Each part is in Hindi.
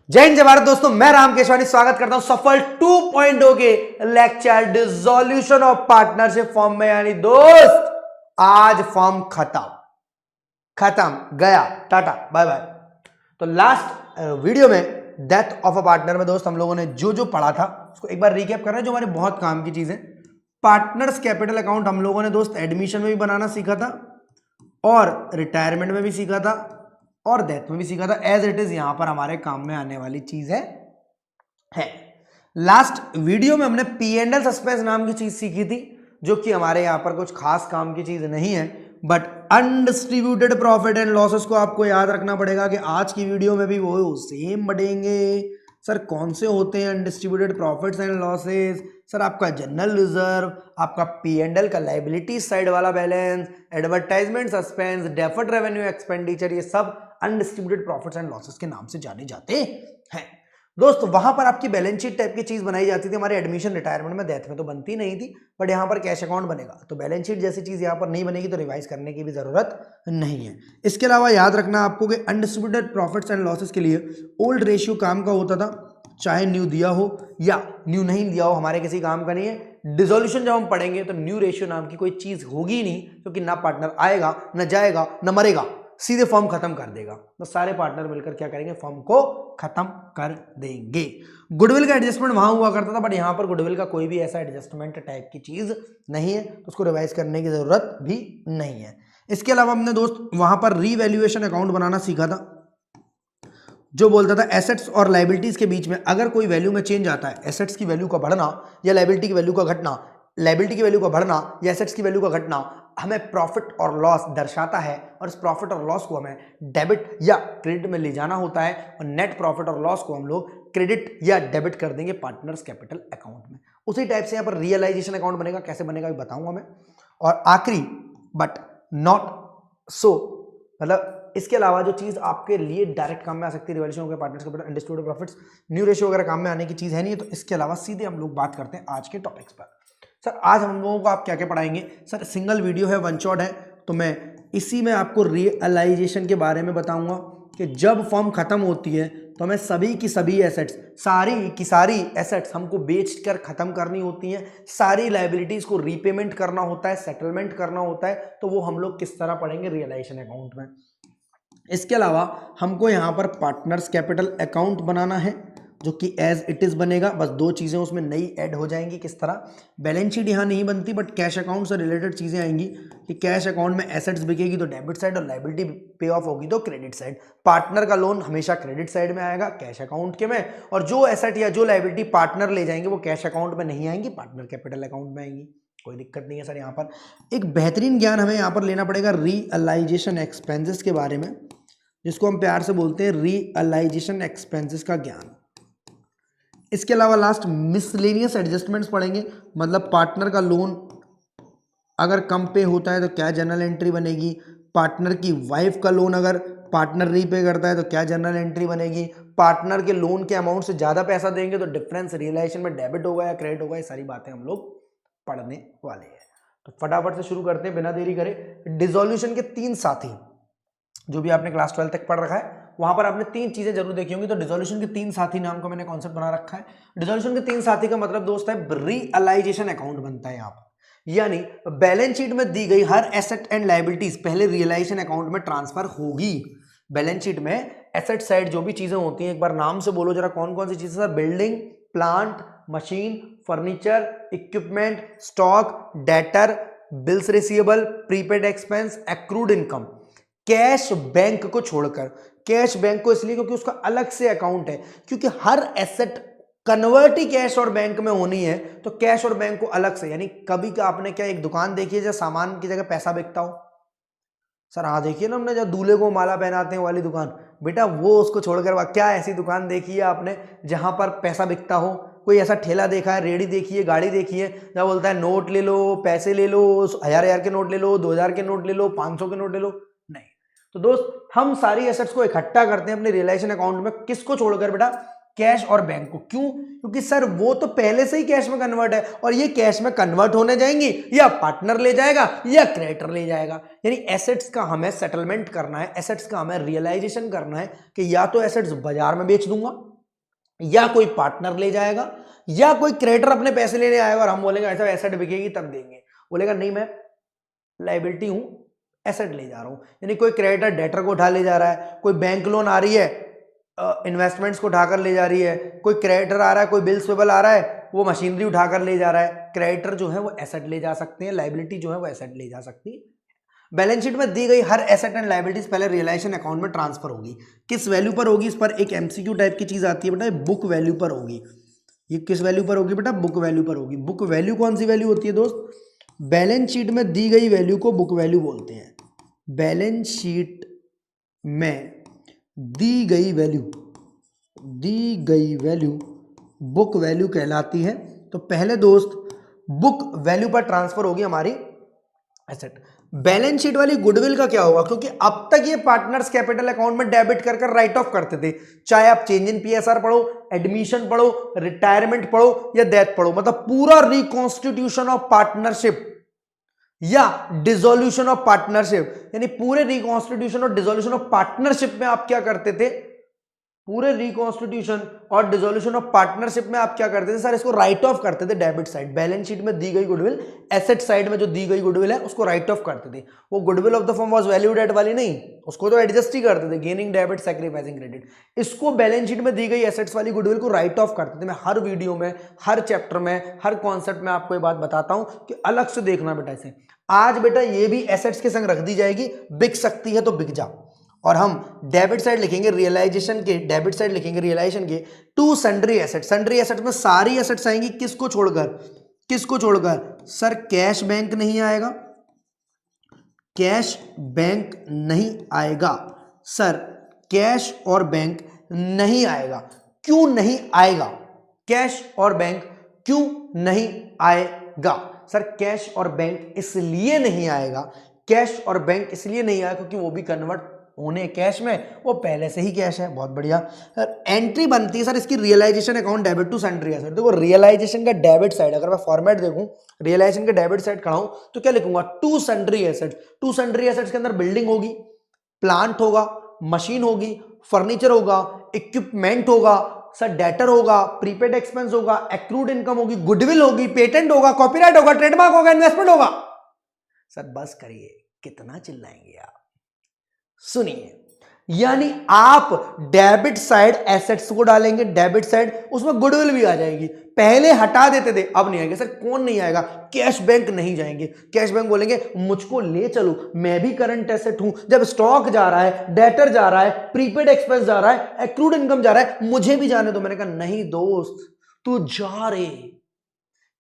जय हिंद जय भारत दोस्तों, मैं राम केशवानी स्वागत करता हूं सफल 2.0 के lecture dissolution of partnership form में। यानी दोस्त आज फॉर्म खत्म गया, टाटा बाय बाय। तो लास्ट वीडियो में डेथ ऑफ अ पार्टनर में दोस्त हम लोगों ने जो जो पढ़ा था उसको एक बार रिकैप कर रहे हैं, जो हमारे बहुत काम की चीज है। पार्टनर्स कैपिटल अकाउंट हम लोगों ने दोस्त एडमिशन में भी बनाना सीखा था और रिटायरमेंट में भी सीखा था और डेथ में भी सीखा था। एज इट इज यहां पर हमारे काम में आने वाली चीज है। लास्ट वीडियो में हमने पी एंड एल सस्पेंस नाम की चीज सीखी थी, जो कि हमारे यहां पर कुछ खास काम की चीज नहीं है, but undistributed profit and losses को आपको याद रखना पड़ेगा कि आज की वीडियो में भी वो सेम बढ़ेंगे। सर कौन से होते हैं undistributed profits and losses? Sir आपका जनरल रिजर्व, आपका पी एंड एल का लाइबिलिटी साइड वाला balance, advertisement suspense, deferred revenue expenditure, ये सब अनडिस्ट्रीब्यूटेड प्रॉफिट्स एंड लॉसेस के नाम से जाने जाते हैं। दोस्त वहां पर आपकी बैलेंस शीट टाइप की चीज बनाई जाती थी हमारे एडमिशन रिटायरमेंट में, डेथ में तो बनती नहीं थी, बट यहाँ पर कैश अकाउंट बनेगा। तो बैलेंस शीट जैसी चीज यहाँ पर नहीं बनेगी, तो रिवाइज करने की भी जरूरत नहीं है। इसके अलावा याद रखना आपको कि अनडिस्ट्रीब्यूटेड प्रॉफिट्स एंड लॉसेस के लिए ओल्ड रेशियो काम का होता था, चाहे न्यू दिया हो या न्यू नहीं दिया हो, हमारे किसी काम का नहीं है। डिसोल्यूशन जब हम पढ़ेंगे तो न्यू रेशियो नाम की कोई चीज होगी नहीं, क्योंकि ना पार्टनर आएगा, ना जाएगा, ना मरेगा, सीधे फॉर्म खत्म कर देगा। तो सारे पार्टनर मिलकर क्या करेंगे, फॉर्म को खत्म कर देंगे। गुडविल का एडजस्टमेंट वहां हुआ करता था, बट यहां पर गुडविल का कोई भी ऐसा एडजस्टमेंट टाइप की चीज नहीं है, तो उसको रिवाइज करने की जरूरत भी नहीं है। इसके अलावा हमने दोस्त वहां पर रीवैल्यूएशन अकाउंट बनाना सीखा था, जो बोलता था एसेट्स और लाइबिलिटीज के बीच में अगर कोई वैल्यू में चेंज आता है, एसेट्स की वैल्यू का बढ़ना या लाइबिलिटी की वैल्यू का घटना, लाइबिलिटी की वैल्यू का बढ़ना या एसेट्स की वैल्यू का घटना हमें प्रॉफिट और लॉस दर्शाता है, और इस प्रॉफिट और लॉस को हमें डेबिट या क्रेडिट में ले जाना होता है, और नेट प्रॉफिट और लॉस को हम लोग क्रेडिट या डेबिट कर देंगे पार्टनर्स कैपिटल अकाउंट में। उसी टाइप से यहाँ पर रियलाइजेशन अकाउंट बनेगा, कैसे बनेगा बताऊंगा मैं। और आखिरी बट नॉट सो, मतलब इसके अलावा जो चीज आपके लिए डायरेक्ट काम में आ सकती है, रिवॉल्यूशन हो गया, partners capital, undistributed profits, new ratio वगैरह काम में आने की चीज है नहीं, तो इसके अलावा सीधे हम लोग बात करते हैं आज के टॉपिक्स पर। सर आज हम लोगों को आप क्या क्या पढ़ाएंगे? सर सिंगल वीडियो है, वन शॉट है, तो मैं इसी में आपको रियलाइजेशन के बारे में बताऊंगा कि जब फॉर्म खत्म होती है तो हमें सभी की सभी एसेट्स, सारी की सारी एसेट्स हमको बेचकर खत्म करनी होती हैं, सारी लाइबिलिटीज को रीपेमेंट करना होता है, सेटलमेंट करना होता है, तो वो हम लोग किस तरह पढ़ेंगे रियलाइजेशन अकाउंट में। इसके अलावा हमको यहाँ पर पार्टनर्स कैपिटल अकाउंट बनाना है, जो कि एज इट इज बनेगा, बस दो चीजें उसमें नई ऐड हो जाएंगी। किस तरह? बैलेंस शीट यहाँ नहीं बनती, बट कैश अकाउंट से रिलेटेड चीजें आएंगी कि कैश अकाउंट में एसेट्स बिकेगी तो डेबिट साइड, और लाइबिलिटी पे ऑफ होगी तो क्रेडिट साइड। पार्टनर का लोन हमेशा क्रेडिट साइड में आएगा कैश अकाउंट के में, और जो एसेट या जो लाइबिलिटी पार्टनर ले जाएंगे वो कैश अकाउंट में नहीं आएंगी, पार्टनर कैपिटल अकाउंट में आएंगी। कोई दिक्कत नहीं है सर। यहाँ पर एक बेहतरीन ज्ञान हमें यहाँ पर लेना पड़ेगा रियलाइजेशन एक्सपेंसेस के बारे में, जिसको हम प्यार से बोलते हैं रियलाइजेशन एक्सपेंसेस का ज्ञान। इसके अलावा लास्ट मिसलेनियस एडजस्टमेंट्स पढ़ेंगे, मतलब पार्टनर का लोन अगर कम पे होता है तो क्या जनरल एंट्री बनेगी, पार्टनर की वाइफ का लोन अगर पार्टनर रीपे करता है तो क्या जनरल एंट्री बनेगी, पार्टनर के लोन के अमाउंट से ज्यादा पैसा देंगे तो डिफरेंस रियलाइजेशन में डेबिट होगा या क्रेडिट होगा। ये सारी बातें हम लोग पढ़ने वाले हैं। तो फटाफट से शुरू करते हैं बिना देरी करे। डिसोल्यूशन के तीन साथी, जो भी आपने क्लास 12 तक पढ़ रखा है वहां पर आपने तीन चीजें जरूर देखी होंगी। तो डिसोल्यूशन के तीन साथी नाम का मैंने कॉन्सेप्ट बना रखा है। डिसोल्यूशन के तीन साथी का मतलब दोस्त है रियलाइजेशन अकाउंट बनता है यहाँ पर, यानी बैलेंस शीट में दी गई हर एसेट एंड लाइबिलिटीज पहले रियलाइजेशन अकाउंट में ट्रांसफर होगी। बैलेंस शीट में एसेट साइड जो भी चीजें होती हैं, एक बार नाम से बोलो जरा कौन कौन सी चीजें sir? Building, plant, machine, furniture, equipment, stock, debtor, bills receivable, prepaid expense, accrued income. Cash bank को छोड़कर, कैश बैंक को इसलिए क्योंकि उसका अलग से अकाउंट है, क्योंकि हर एसेट कन्वर्ट ही कैश और बैंक में होनी है, तो कैश और बैंक को अलग से। यानी कभी का आपने क्या एक दुकान देखी है जहाँ सामान की जगह पैसा बिकता हो? सर हाँ देखिए ना, हमने जब दूल्हे को माला पहनाते हैं वाली दुकान, बेटा वो उसको छोड़कर क्या ऐसी दुकान देखी है आपने जहां पर पैसा बिकता हो? कोई ऐसा ठेला देखा है, रेडी देखी है, गाड़ी देखी है जहाँ बोलता है नोट ले लो, पैसे ले लो, 1000 के नोट ले लो, 2000 के नोट ले लो, 500 के नोट ले लो? नहीं। तो दोस्त हम सारी एसेट्स को इकट्ठा करते हैं अपने रियलाइजेशन अकाउंट में, किसको छोड़कर बेटा? कैश और बैंक को। क्यों? क्योंकि सर वो तो पहले से ही कैश में कन्वर्ट है, और ये कैश में कन्वर्ट होने जाएंगी या पार्टनर ले जाएगा या क्रेडिटर ले जाएगा। यानी एसेट्स का हमें सेटलमेंट करना है, एसेट्स का हमें रियलाइजेशन करना है कि या तो एसेट्स बाजार में बेच दूंगा या कोई पार्टनर ले जाएगा, या कोई क्रेडिटर अपने पैसे लेने आएगा और हम बोलेंगे ऐसा एसेट बिकेगी तब देंगे, बोलेगा नहीं मैं लायबिलिटी हूं, एसेट ले जा रहा हूं। यानी कोई क्रेडिटर डेटर को उठा ले जा रहा है, कोई बैंक लोन आ रही है इन्वेस्टमेंट्स को उठाकर ले जा रही है, कोई क्रेडिटर आ रहा है, कोई बिल्स पेबल आ रहा है वो मशीनरी उठाकर ले जा रहा है। क्रेडिटर जो है वो एसेट ले जा सकते हैं, लायबिलिटी जो है वो एसेट ले जा सकती है। बैलेंस शीट में दी गई हर एसेट एंड लायबिलिटीज पहले रियलाइजेशन अकाउंट में ट्रांसफर होगी। किस वैल्यू पर होगी? इस पर एक एमसीक्यू टाइप की चीज आती है बेटा, बुक वैल्यू पर होगी। ये किस वैल्यू पर होगी बेटा? बुक वैल्यू पर होगी। बुक वैल्यू कौन सी वैल्यू होती है दोस्त? बैलेंस शीट में दी गई वैल्यू को बुक वैल्यू बोलते हैं। बैलेंस शीट में दी गई वैल्यू बुक वैल्यू कहलाती है। तो पहले दोस्त बुक वैल्यू पर ट्रांसफर होगी हमारी एसेट। बैलेंस शीट वाली गुडविल का क्या होगा? क्योंकि अब तक ये पार्टनर्स कैपिटल अकाउंट में डेबिट कर राइट ऑफ करते थे, चाहे आप चेंज इन पीएसआर पढ़ो, एडमिशन पढ़ो, रिटायरमेंट पढ़ो या डेथ पढ़ो, मतलब पूरा रिकॉन्स्टिट्यूशन ऑफ पार्टनरशिप या डिसोल्यूशन ऑफ पार्टनरशिप, यानी पूरे रिकॉन्स्टिट्यूशन और डिसोल्यूशन ऑफ पार्टनरशिप में आप क्या करते थे? पूरे रिकॉन्स्टिट्यूशन और डिसोल्यूशन ऑफ पार्टनरशिप में आप क्या करते थे सर? इसको राइट ऑफ करते थे डेबिट साइड। बैलेंस शीट में दी गई गुडविल एसेट साइड में जो दी गई गुडविल है उसको राइट ऑफ करते थे। वो goodwill of the firm was valued at वाली नहीं, उसको तो एडजस्ट ही करते थे, गेनिंग डेबिट सैक्रिफाइसिंग क्रेडिट। इसको बैलेंस शीट में दी गई एसेट्स वाली गुडविल को राइट ऑफ करते थे। मैं हर वीडियो में, हर चैप्टर में, हर कॉन्सेप्ट में आपको ये बात बताता हूं कि अलग से देखना बेटा इसे। आज बेटा ये भी एसेट्स के संग रख दी जाएगी, बिक सकती है तो बिक जा। और हम डेबिट साइड लिखेंगे रियलाइजेशन के, डेबिट साइड लिखेंगे रियलाइजेशन के to sundry asset. Sundry asset में सारी एसेट्स आएंगी, किसको छोड़कर? किसको छोड़कर सर? कैश बैंक नहीं आएगा, कैश बैंक नहीं आएगा सर, कैश और बैंक नहीं आएगा। क्यों नहीं आएगा? कैश और बैंक क्यों नहीं आएगा सर? कैश और बैंक इसलिए नहीं आएगा, कैश और बैंक इसलिए नहीं आएगा क्योंकि वो भी कन्वर्ट होने कैश में, वो पहले से ही कैश है। बहुत बढ़िया सर। एंट्री बनती है सर इसकी realisation account debit to sundry asset. देखो रियलाइजेशन का डेबिट साइड, अगर मैं फॉर्मेट देखूं रियलाइजेशन का डेबिट साइड खड़ा हूं तो क्या लिखूंगा? To sundry asset. To sundry assets के अंदर बिल्डिंग होगी, प्लांट होगा, मशीन होगी, फर्नीचर होगा, इक्विपमेंट होगा सर, डेटर होगा, प्रीपेड एक्सपेंस होगा, एक्रूड इनकम होगी, गुडविल होगी, पेटेंट होगा, कॉपीराइट होगा, ट्रेडमार्क होगा, इन्वेस्टमेंट होगा। सर बस करिए, कितना चिल्लाएंगे आप? सुनिए, यानी आप डेबिट साइड एसेट्स को डालेंगे, डेबिट साइड उसमें गुडविल भी आ जाएगी। पहले हटा देते थे, अब नहीं आएंगे सर। कौन नहीं आएगा? कैश बैंक नहीं जाएंगे। कैश बैंक बोलेंगे मुझको ले चलो, मैं भी करंट एसेट हूं। जब स्टॉक जा रहा है, डेटर जा रहा है, प्रीपेड एक्सपेंस जा रहा है, एक्रूड इनकम जा रहा है, मुझे भी जाने दो। मैंने कहा नहीं दोस्त, तू जा रे,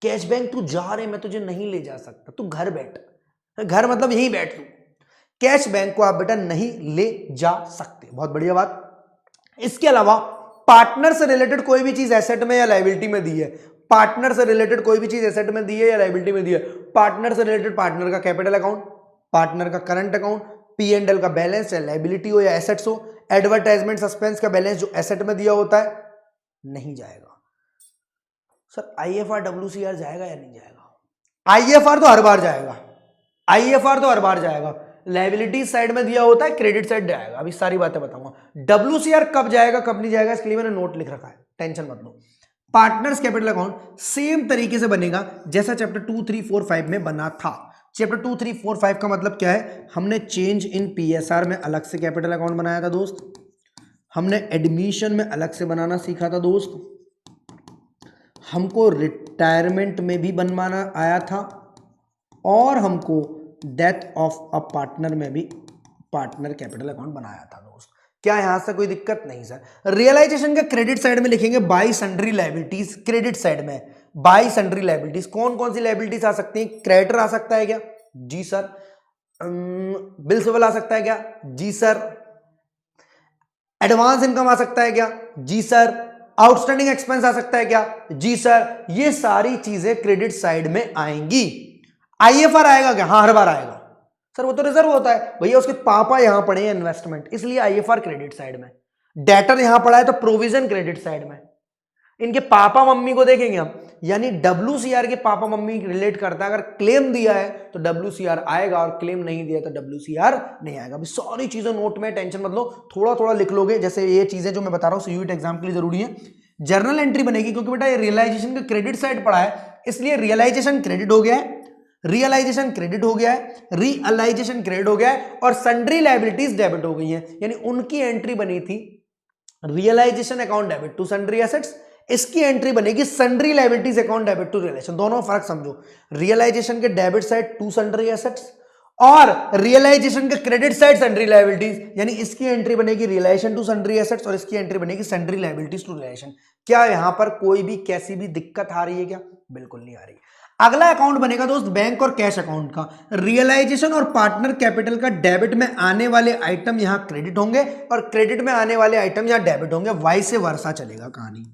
कैश बैंक तू जा रे, मैं तुझे नहीं ले जा सकता, तू घर बैठ। घर मतलब यहीं बैठ तू, कैश बैंक को आप बेटा नहीं ले जा सकते। बहुत बढ़िया बात। इसके अलावा पार्टनर से रिलेटेड कोई भी चीज एसेट में या लायबिलिटी में दी है, पार्टनर से रिलेटेड कोई भी चीज एसेट में दी है या लायबिलिटी में दी है, पार्टनर से रिलेटेड पार्टनर का कैपिटल अकाउंट, पार्टनर का करंट अकाउंट, P&L का बैलेंस या लायबिलिटी हो या एसेट्स हो, एडवर्टाइजमेंट सस्पेंस का बैलेंस जो एसेट में दिया होता है, नहीं जाएगा। सर IFR WCR जाएगा या नहीं जाएगा? IFR तो हर बार जाएगा, IFR तो हर बार जाएगा। लायबिलिटी साइड में दिया होता है, क्रेडिट साइड जाएगा। अभी सारी बातें बताऊंगा। WCR कब जाएगा कब नहीं जाएगा इसके लिए मैंने नोट लिख रखा है, टेंशन मत लो। पार्टनर्स कैपिटल अकाउंट सेम तरीके से बनेगा जैसा चैप्टर 2, 3, 4, 5 में बना था। चैप्टर 2, 3, 4, 5 का मतलब क्या है? हमने चेंज इन PSR में अलग से कैपिटल अकाउंट बनाया था दोस्त, हमने एडमिशन में अलग से बनाना सीखा था दोस्त, हमको रिटायरमेंट में भी बनवाना आया था, और हमको डेथ ऑफ अ पार्टनर में भी पार्टनर कैपिटल अकाउंट बनाया था दोस्त। क्या यहां से कोई दिक्कत नहीं सर। रियलाइजेशन का क्रेडिट साइड में लिखेंगे by sundry liabilities. Credit side में बाई सन्ड्री लायबिलिटीज कौन कौन सी लायबिलिटीज आ सकती हैं? क्रेडिटर आ सकता है क्या? जी सर। बिल सिबल आ सकता है क्या? जी सर। एडवांस इनकम आ सकता है क्या? जी सर। आउटस्टैंडिंग एक्सपेंस आ सकता है क्या? जी सर। ये सारी चीजें क्रेडिट साइड में आएंगी। IFR आएगा क्या? हाँ हर बार आएगा सर, वो तो रिजर्व होता है भैया, उसके पापा यहां पड़े हैं इन्वेस्टमेंट, इसलिए IFR क्रेडिट साइड में। डेटर यहां पड़ा है तो प्रोविजन क्रेडिट साइड में। इनके पापा मम्मी को देखेंगे हम, यानी WCR के पापा मम्मी रिलेट करता है। अगर क्लेम दिया है तो WCR आएगा और क्लेम नहीं दिया तो WCR नहीं आएगा। अभी सारी चीजें नोट में, टेंशन मत लो, थोड़ा थोड़ा लिख लोगे। जैसे ये चीजें जो मैं बता रहा हूं यूनिट एग्जाम के लिए जरूरी है। जर्नल एंट्री बनेगी क्योंकि बेटा ये रियलाइजेशन का क्रेडिट साइड पड़ा है, इसलिए रियलाइजेशन क्रेडिट हो गया है, रियलाइजेशन क्रेडिट हो गया है, रियलाइजेशन क्रेडिट हो गया है और सन्ड्री लायबिलिटीज डेबिट हो गई हैं। यानी उनकी एंट्री बनी थी realisation account debit to sundry assets, इसकी एंट्री बनेगी sundry liabilities account debit to realisation. दोनों फर्क समझो, रियलाइजेशन के debit side to sundry assets और रियलाइजेशन के क्रेडिट साइड सन्ड्री लायबिलिटीज, यानी इसकी एंट्री बनेगी रियलाइजेशन टू सन्ड्री एसेट्स और इसकी एंट्री बनेगी सन्ड्री लायबिलिटीज टू रियलाइजेशन। क्या यहां पर कोई भी कैसी भी दिक्कत आ रही है क्या? बिल्कुल नहीं आ रही। अगला अकाउंट बनेगा दोस्त बैंक और कैश अकाउंट का। रियलाइजेशन और पार्टनर कैपिटल का डेबिट में आने वाले आइटम यहां क्रेडिट होंगे और क्रेडिट में आने वाले आइटम यहां डेबिट होंगे, वाइस वर्सा चलेगा कहानी।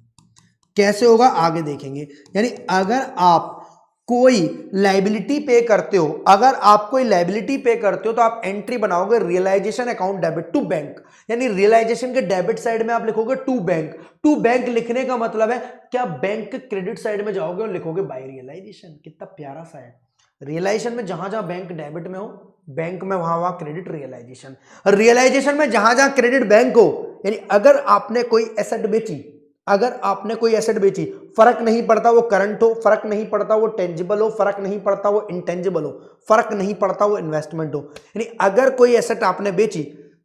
कैसे होगा आगे देखेंगे। यानी अगर आप कोई लायबिलिटी पे करते हो, अगर आप कोई लायबिलिटी पे करते हो तो आप एंट्री बनाओगे realisation account debit to bank, यानी रियलाइजेशन के डेबिट साइड में आप लिखोगे टू बैंक। टू बैंक लिखने का मतलब है क्या बैंक के क्रेडिट साइड में जाओगे और लिखोगे बाय रियलाइजेशन। कितना प्यारा सा है। रियलाइजेशन में जहां जहां बैंक डेबिट में हो, बैंक में वहां वहां क्रेडिट रियलाइजेशन। रियलाइजेशन में जहां जहां क्रेडिट बैंक हो, यानी अगर आपने कोई एसेट बेची, अगर आपने कोई एसेट बेची, फर्क नहीं पड़ता वो करंट हो, फर्क नहीं पड़ता वो टेंजिबल हो, फर्क नहीं पड़ता वो इंटेंजिबल हो, फर्क नहीं पड़ता वो इन्वेस्टमेंट हो, यानी अगर कोई एसेट आपने बेची,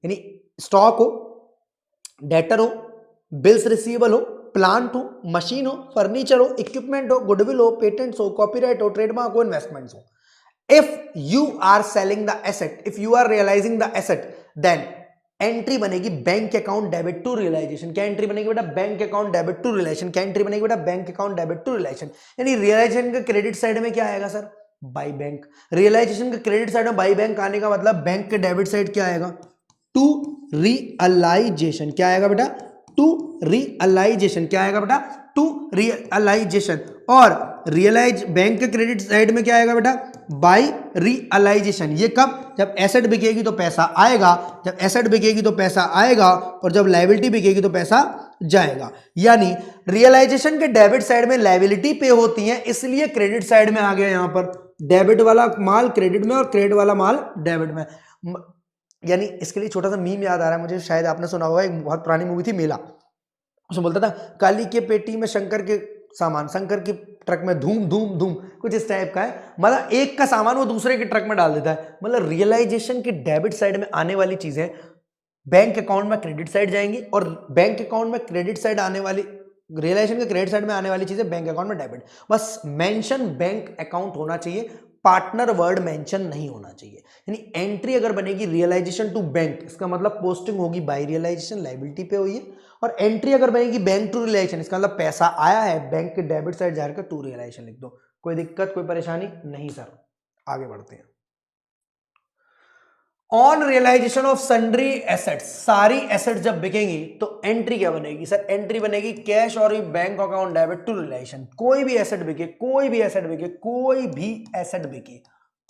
यानी स्टॉक हो, डेटर हो, बिल्स रिसीवेबल हो, प्लांट हो, मशीन हो, फर्नीचर हो, इक्विपमेंट हो, गुडविल हो, पेटेंट्स हो, कॉपीराइट हो, ट्रेडमार्क हो, इन्वेस्टमेंट्स हो, if you are selling the asset, if you are realising the asset, then entry बनेगी bank account debit to realisation. क्या एंट्री बनेगी बेटा? Bank account debit to realisation. क्या एंट्री बनेगी बेटा? Bank account debit to realisation. यानी रियलाइजेशन के क्रेडिट साइड में क्या आएगा सर? By bank. रियलाइजेशन के क्रेडिट साइड में बाई बैंक आने का मतलब बैंक के डेबिट साइड क्या आएगा? To realisation. क्या आएगा बेटा? To realisation. क्या आएगा बेटा? To realisation. और रियलाइज बैंक के क्रेडिट साइड में क्या आएगा बेटा? By realisation. ये कब? जब एसेट बिकेगी तो पैसा आएगा, जब एसेट बिकेगी तो पैसा आएगा और जब लायबिलिटी बिकेगी तो पैसा जाएगा। यानी रियलाइजेशन के डेबिट साइड में लायबिलिटी पे होती है, इसलिए क्रेडिट साइड में आ गया। यहां पर डेबिट वाला माल क्रेडिट में और क्रेडिट वाला माल डेबिट में। यानी इसके लिए छोटा सा मीम याद आ रहा है मुझे, शायद आपने सुना होगा, एक बहुत पुरानी मूवी थी मेला, उसमें बोलता था काली के पेटी में शंकर के सामान, शंकर की ट्रक में धूम धूम धूम, कुछ इस टाइप का है। मतलब एक का सामान वो दूसरे के ट्रक में डाल देता है। मतलब रियलाइजेशन की डेबिट साइड में आने वाली चीजें बैंक अकाउंट में क्रेडिट साइड जाएंगी और बैंक अकाउंट में क्रेडिट साइड आने वाली, रियलाइजेशन के क्रेडिट साइड में आने वाली चीजें बैंक अकाउंट में डेबिट। बस मेंशन बैंक अकाउंट होना चाहिए, पार्टनर वर्ड मेंशन नहीं होना चाहिए। यानी एंट्री अगर बनेगी रियलाइजेशन टू बैंक, इसका मतलब पोस्टिंग होगी बाय रियलाइजेशन, लायबिलिटी पे हुई है। और एंट्री अगर बनेगी बैंक टू रियलाइजेशन, इसका मतलब पैसा आया है बैंक के डेबिट साइड जाकर टू रियलाइजेशन लिख दो। कोई दिक्कत, कोई परेशानी नहीं सर। आगे बढ़ते हैं। On realisation of sundry assets, सारी एसेट्स जब बिकेंगी तो एंट्री क्या बनेगी सर? एंट्री बनेगी कैश और bank account debit to realisation. कोई भी एसेट बिके, कोई भी एसेट बिके, कोई भी एसेट बिके,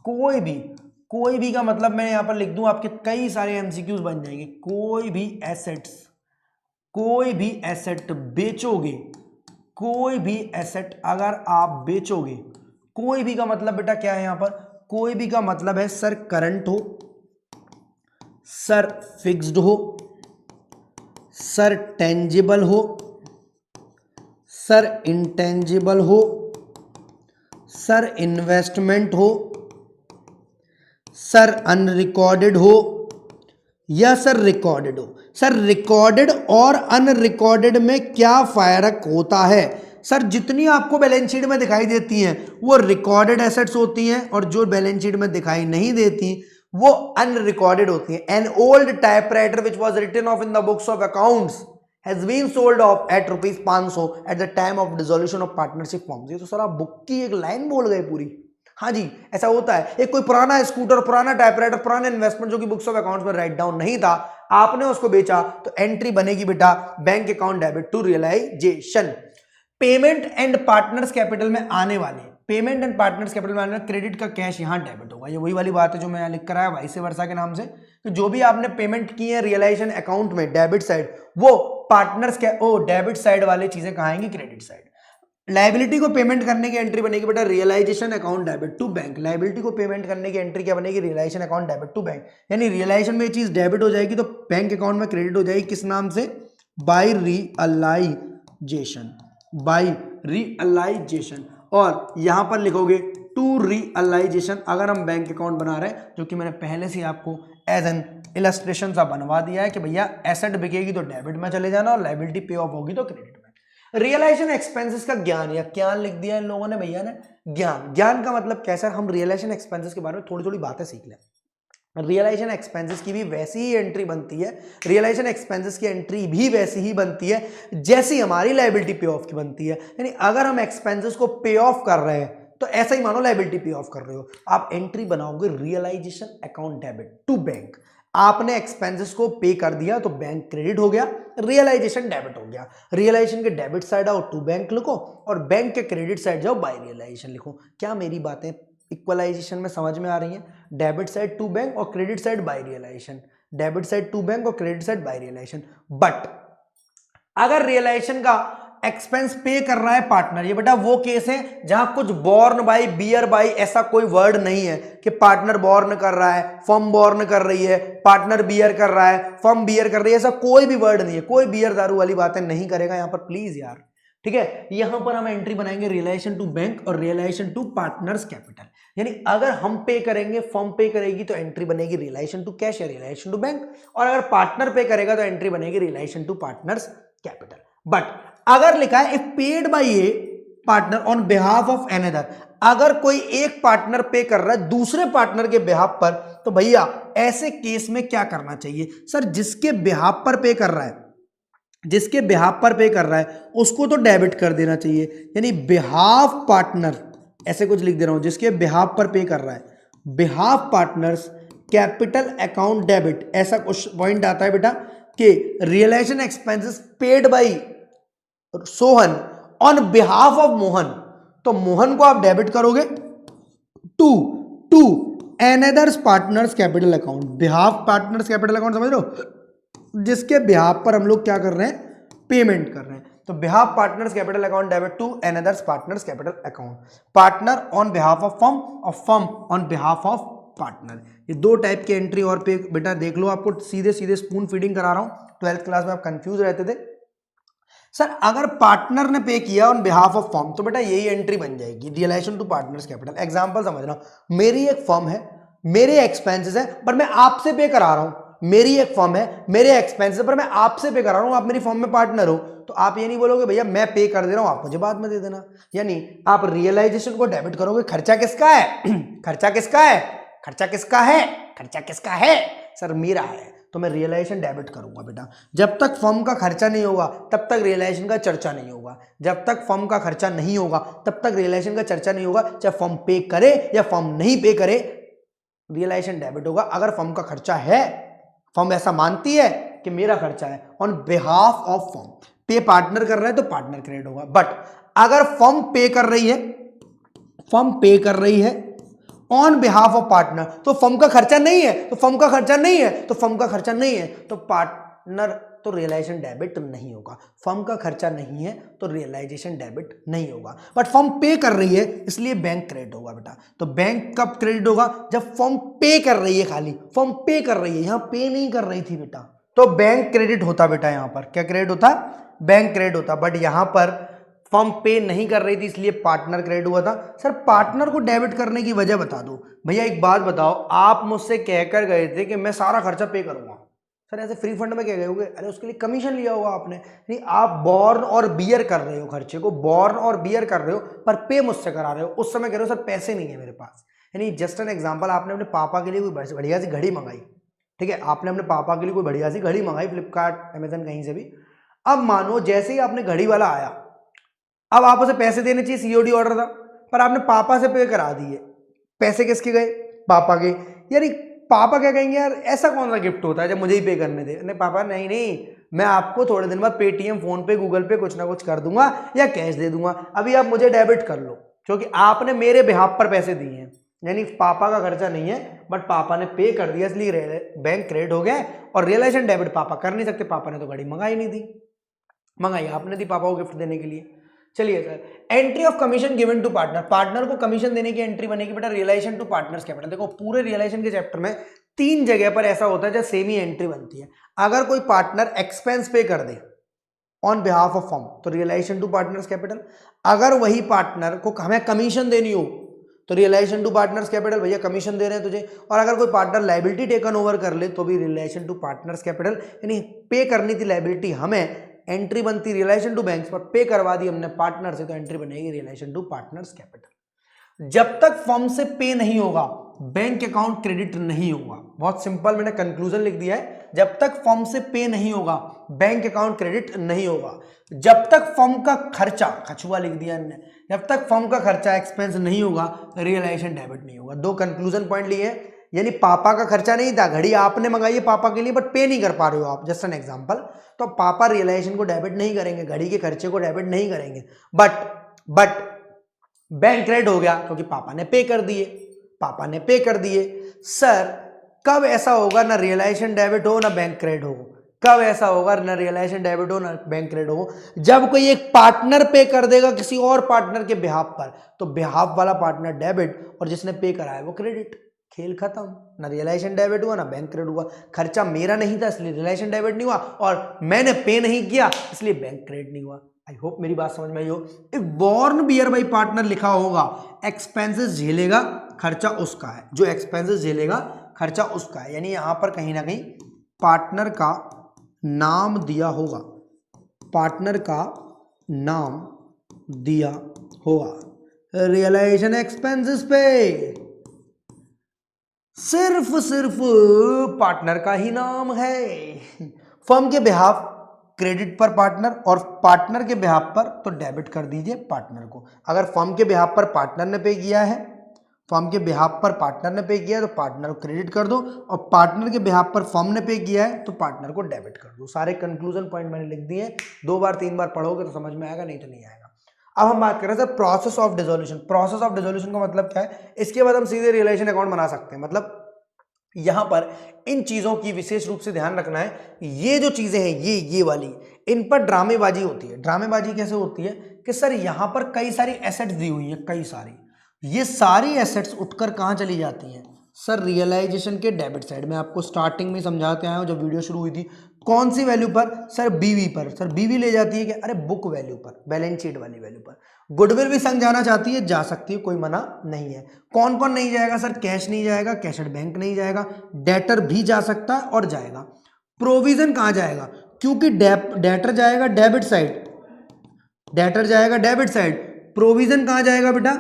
कोई भी का मतलब मैं यहां पर लिख दूं, आपके कई सारे एमसीक्यूज बन जाएंगे। कोई भी एसेट बेचोगे, कोई भी एसेट अगर आप बेचोगे, कोई भी का मतलब बेटा क्या है यहां पर? कोई भी का मतलब है सर करंट हो, सर फिक्स्ड हो, सर टेंजिबल हो, सर इंटेंजिबल हो, सर इन्वेस्टमेंट हो, सर अनरिकॉर्डेड हो या सर रिकॉर्डेड हो। सर रिकॉर्डेड और अनरिकॉर्डेड में क्या फर्क होता है? सर जितनी आपको बैलेंस शीट में दिखाई देती हैं वो रिकॉर्डेड एसेट्स होती हैं और जो बैलेंस शीट में दिखाई नहीं देती वो अनरिकॉर्डेड होती है। An old typewriter which was written off in the books of accounts has been sold off at ₹500 at the time of dissolution of partnership firms. ये तो सर आप बुक की एक लाइन बोल गए पूरी। हाँ जी, ऐसा होता है। एक कोई पुराना स्कूटर, पुराना टाइपराइटर, पुराना इन्वेस्टमेंट जो कि बुक्स ऑफ अकाउंट्स में राइट डाउन नहीं था, आपने उसको बेचा तो एंट्री बनेगी बेटा bank account debit to realisation. Payment and partners capital में आने वाले, पेमेंट एंड पार्टनर्स कैपिटल में आने वाले क्रेडिट का कैश यहां डेबिट होगा। ये वही वाली बात है जो मैं यहां लिख कर आया वाइस वर्सा के नाम से। तो जो भी आपने पेमेंट की है रियलाइजेशन अकाउंट में डेबिट साइड, वो पार्टनर्स के डेबिट साइड वाली चीजें कहां आएंगी? Credit side. लायबिलिटी को पेमेंट करने की एंट्री बनेगी बेटा realisation account debit to bank. Liability को पेमेंट करने की एंट्री क्या बनेगी? Realisation account debit to bank. यानी रियलाइजेशन में ये चीज डेबिट हो जाएगी तो बैंक अकाउंट में क्रेडिट हो जाएगी। किस नाम से? By realisation realisation, by realisation, और यहां पर लिखोगे टू रियलाइजेशन अगर हम बैंक अकाउंट बना रहे हैं, जो कि मैंने पहले से आपको एज एन इलस्ट्रेशन सा बनवा दिया है कि भैया एसेट बिकेगी तो डेबिट में चले जाना और लायबिलिटी पे ऑफ होगी तो क्रेडिट में। रियलाइजेशन एक्सपेंसेस का ज्ञान या ज्ञान लिख दिया इन लोगों ने भैया ने, ज्ञान। ज्ञान का मतलब कैसा, हम रियलाइजेशन एक्सपेंसेस के बारे में थोड़ी थोड़ी बातें सीख लें। रियलाइजेशन एक्सपेंसेस की भी वैसी ही एंट्री बनती है, रियलाइजेशन एक्सपेंसेस की एंट्री भी वैसी ही बनती है जैसी हमारी लायबिलिटी पे ऑफ की बनती है। यानी अगर हम एक्सपेंसेस को पे ऑफ कर रहे हैं तो ऐसा ही मानो लायबिलिटी पे ऑफ कर रहे हो, आप एंट्री बनाओगे realisation account debit to bank. आपने एक्सपेंसेस को पे कर दिया तो बैंक क्रेडिट हो गया, रियलाइजेशन डेबिट हो गया। रियलाइजेशन के डेबिट साइड आओ टू बैंक लिखो और बैंक के क्रेडिट साइड जाओ बाय रियलाइजेशन लिखो। क्या मेरी बातें इक्वलाइजेशन में समझ में आ रही हैं? डेबिट साइड टू बैंक और credit side by realisation, debit side to bank और credit side by realisation. But अगर रियलाइजेशन का एक्सपेंस पे कर रहा है पार्टनर, ये बेटा वो केस है जहां कुछ बॉर्न बाय बियर बाय ऐसा कोई वर्ड नहीं है कि पार्टनर बॉर्न कर रहा है, फर्म बॉर्न कर रही है, पार्टनर बियर कर रहा है, फर्म बियर कर रही है, ऐसा कोई भी वर्ड नहीं है। कोई बियर दारू वाली बातें नहीं करेगा यहां पर प्लीज यार, ठीक है। यहां पर हम एंट्री बनाएंगे रियलाइजेशन टू बैंक और रियलाइजेशन टू पार्टनर्स कैपिटल। यानी अगर हम पे करेंगे, फर्म पे करेगी तो एंट्री बनेगी रियलाइजेशन टू कैश या रियलाइजेशन टू बैंक, और अगर पार्टनर पे करेगा तो एंट्री बनेगी realisation to partners capital. But अगर लिखा है if paid by a partner on behalf of another, अगर कोई एक पार्टनर पे कर रहा है दूसरे पार्टनर के बिहाफ पर, तो भैया ऐसे केस में क्या करना चाहिए? सर जिसके बिहाफ पर पे कर रहा है, जिसके बिहाफ पर पे कर रहा है उसको तो डेबिट कर देना चाहिए। यानी बिहाफ पार्टनर, ऐसे कुछ लिख दे रहा हूं, जिसके बिहाफ पर पे कर रहा है, behalf partners capital account debit. ऐसा कुछ पॉइंट आता है बेटा कि realisation expenses paid by Sohan on behalf of Mohan, तो मोहन को आप डेबिट करोगे to another's partners capital account. Behalf partners capital account समझ रहे हो, जिसके बिहाफ पर हम लोग क्या कर रहे हैं, पेमेंट कर रहे हैं। तो behalf partners capital account debit to another's partners capital account. Partner on behalf of firm और firm on behalf of partner. ये दो टाइप की एंट्री और पे बेटा देख लो, आपको सीधे सीधे स्पून फीडिंग करा रहा हूं। 12th क्लास में आप कंफ्यूज रहते थे सर, अगर पार्टनर ने पे किया ऑन बिहाफ ऑफ फर्म तो बेटा यही एंट्री बन जाएगी realisation to partners capital. Example समझना, मेरी एक फर्म है, मेरे एक्सपेंसेस है पर मैं आपसे पे करा रहा हूं। मेरी एक फर्म है, मेरे एक्सपेंसेस पर मैं आपसे पे करा रहा हूं, आप मेरी फर्म में पार्टनर हो, तो आप ये नहीं बोलोगे भैया मैं पे कर दे रहा हूं आप मुझे बाद में दे देना। यानी आप रियलाइजेशन को डेबिट करोगे। खर्चा किसका है? खर्चा किसका है? खर्चा किसका है? खर्चा किसका है? सर मेरा है, तो मैं रियलाइजेशन डेबिट करूंगा बेटा। जब तक फर्म का खर्चा नहीं होगा तब तक रियलाइजेशन का चर्चा नहीं होगा। जब तक फर्म का खर्चा नहीं होगा तब तक रियलाइजेशन का चर्चा नहीं होगा। चाहे फर्म पे करे या फर्म नहीं पे करे, रियलाइजेशन डेबिट होगा। अगर फर्म का खर्चा है, फर्म ऐसा मानती है कि मेरा खर्चा है ऑन बिहाफ ऑफ फर्म, पे पार्टनर कर रहा है तो पार्टनर क्रेडिट होगा। बट अगर फर्म पे कर रही है, फर्म पे कर रही है ऑन बिहाफ ऑफ पार्टनर, तो फर्म का खर्चा नहीं है, तो फर्म का खर्चा नहीं है, तो फर्म का खर्चा नहीं है, तो पार्टनर तो रियलाइजेशन डेबिट नहीं होगा। फर्म का खर्चा नहीं है तो रियलाइजेशन डेबिट नहीं होगा। बट फर्म पे कर रही है इसलिए बैंक क्रेडिट होगा बेटा। तो बैंक कब क्रेडिट होगा? जब फर्म पे कर रही है, खाली फर्म पे कर रही है, यहां पे नहीं कर रही थी बेटा, तो बैंक क्रेडिट होता बेटा। यहां पर क्या क्रेडिट होता? बैंक क्रेडिट होता। बट यहां पर फर्म पे नहीं कर रही थी इसलिए पार्टनर क्रेडिट हुआ था। सर पार्टनर को डेबिट करने की वजह बता दो। भैया एक बात बताओ, आप मुझसे कहकर गए थे कि मैं सारा खर्चा पे करूंगा। सर ऐसे फ्री फंड में कह गए होगे? अरे उसके लिए कमीशन लिया होगा आपने। नहीं, आप बॉर्न और बियर कर रहे हो, खर्चे को बॉर्न और बियर कर रहे हो पर पे मुझसे करा रहे हो। उस समय कह रहे हो सर पैसे नहीं है मेरे पास। यानी जस्ट एन एग्जाम्पल, आपने अपने पापा के लिए कोई बढ़िया सी घड़ी मंगाई, ठीक है, आपने अपने पापा के लिए कोई बढ़िया सी घड़ी मंगाई फ्लिपकार्ट, अमेजन, कहीं से भी। अब मानो जैसे ही आपने घड़ी वाला आया, अब आप उसे पैसे देने चाहिए, सीओडी ऑर्डर था, पर आपने पापा से पे करा दिए। पैसे किसके गए? पापा के। यानी पापा क्या कहेंगे, यार ऐसा कौन सा गिफ्ट होता है जब मुझे ही पे करने दे। नहीं पापा, नहीं नहीं, मैं आपको थोड़े दिन बाद पेटीएम, फोन पे, गूगल पे कुछ ना कुछ कर दूंगा या कैश दे दूंगा, अभी आप मुझे डेबिट कर लो, क्योंकि आपने मेरे बिहाफ पर पैसे दिए हैं। यानी पापा का खर्चा नहीं है बट पापा ने पे कर दिया इसलिए बैंक क्रेडिट हो गया। और रियलाइजेशन डेबिट पापा कर नहीं सकते, पापा ने तो घड़ी मंगाई नहीं थी, मंगाई आपने दी पापा को गिफ्ट देने के लिए। चलिए sir, entry of commission given to partner, partner को कमीशन देने की एंट्री बनेगी बेटा रियलाइजेशन टू पार्टनर्स कैपिटल। देखो पूरे रियलाइजेशन के चैप्टर में 3 जगह पर ऐसा होता है जब सेम ही एंट्री बनती है। अगर कोई पार्टनर एक्सपेंस पे कर दे, ऑन बिहाफ ऑफ फर्म, तो रियलाइजेशन टू पार्टनर्स कैपिटल। अगर वही पार्टनर को हमें कमीशन देनी हो तो रियलाइजेशन टू पार्टनर्स कैपिटल, भैया कमीशन दे रहे हैं तुझे। और अगर कोई पार्टनर लायबिलिटी टेकन ओवर कर ले तो भी रियलाइजेशन टू पार्टनर्स कैपिटल, यानी पे करनी थी लायबिलिटी हमें, एंट्री बनती रियलाइजेशन टू बैंक्स पर, पे करवा दी हमने पार्टनर से, तो एंट्री बनेगी रियलाइजेशन टू पार्टनर्स कैपिटल। जब तक फर्म से पे नहीं होगा बैंक अकाउंट क्रेडिट नहीं होगा। बहुत सिंपल, मैंने कंक्लूजन लिख दिया है, जब तक फर्म से पे नहीं होगा बैंक अकाउंट क्रेडिट नहीं होगा। जब तक फर्म का खर्चा, कछुआ लिख दिया हमने, जब तक फर्म का खर्चा एक्सपेंस नहीं होगा रियलाइजेशन डेबिट नहीं होगा। दो कंक्लूजन पॉइंट लिए, यानी पापा का खर्चा नहीं था, घड़ी आपने मंगाई है पापा के लिए बट पे नहीं कर पा रहे हो आप, जस्ट एन एग्जांपल, तो पापा रियलाइजेशन को डेबिट नहीं करेंगे, घड़ी के खर्चे को डेबिट नहीं करेंगे। बट बैंक क्रेडिट हो गया क्योंकि पापा ने पे कर दिए, पापा ने पे कर दिए। सर कब ऐसा होगा ना रियलाइजेशन डेबिट हो ना बैंक क्रेडिट हो? कब ऐसा होगा ना रियलाइजेशन डेबिट हो ना बैंक क्रेडिट हो? जब कोई एक पार्टनर पे कर देगा किसी और पार्टनर के बिहाफ पर, तो बिहाफ वाला पार्टनर डेबिट और जिसने पे कराया वो क्रेडिट। खेल खत्म, ना रियलाइजेशन डेबिट हुआ ना बैंक क्रेडिट हुआ। खर्चा मेरा नहीं था इसलिए रियलाइजेशन डेबिट नहीं हुआ, और मैंने पे नहीं किया इसलिए बैंक क्रेडिट नहीं हुआ। आई होप मेरी बात समझ में आई हो। If borne bear by partner लिखा होगा, एक्सपेंसेस झेलेगा, खर्चा उसका है, जो एक्सपेंसेस झेलेगा खर्चा उसका है, यानी यहां पर कहीं ना कहीं पार्टनर का नाम दिया होगा, पार्टनर का नाम दिया होगा। रियलाइजेशन एक्सपेंसेस पे सिर्फ पार्टनर का ही नाम है। फर्म के बिहाफ क्रेडिट पर पार्टनर, और पार्टनर के बिहाफ पर तो डेबिट कर दीजिए पार्टनर को। अगर फर्म के बिहाफ पर पार्टनर ने पे किया है, फर्म के बिहाफ पर पार्टनर ने पे किया है तो पार्टनर को क्रेडिट कर दो, और पार्टनर के बिहाफ पर फर्म ने पे किया है तो पार्टनर को डेबिट कर दो। सारे कंक्लूजन पॉइंट मैंने लिख दिए, 2 बार 3 बार पढ़ोगे तो समझ में आएगा, नहीं तो नहीं आएगा। अब हम बात करें sir process of dissolution. Process of dissolution का मतलब क्या है? इसके बाद हम सीधे रियलाइजेशन अकाउंट बना सकते हैं। मतलब यहां पर इन चीजों की विशेष रूप से ध्यान रखना है, ये जो चीजें हैं ये वाली, इन पर ड्रामेबाजी होती है। ड्रामेबाजी कैसे होती है कि सर यहां पर कई सारी एसेट्स दी हुई है, कई सारी, ये सारी एसेट्स उठकर कहां चली जाती हैं सर? रियलाइजेशन के डेबिट साइड में। आपको स्टार्टिंग में समझाते आया हूं जब वीडियो शुरू हुई थी, कौन सी वैल्यू पर सर? बीवी पर। सर बीवी ले जाती है कि अरे बुक वैल्यू पर, बैलेंस शीट वाली वैल्यू पर। गुडविल भी संग जाना चाहती है, जा सकती है, कोई मना नहीं है। कौन कौन नहीं जाएगा सर? कैश नहीं जाएगा, कैश एट बैंक नहीं जाएगा, डेटर भी जा सकता है और जाएगा। प्रोविजन कहां जाएगा? क्योंकि डेटर जाएगा डेबिट साइड, डेटर जाएगा डेबिट साइड, प्रोविजन कहां जाएगा बेटा?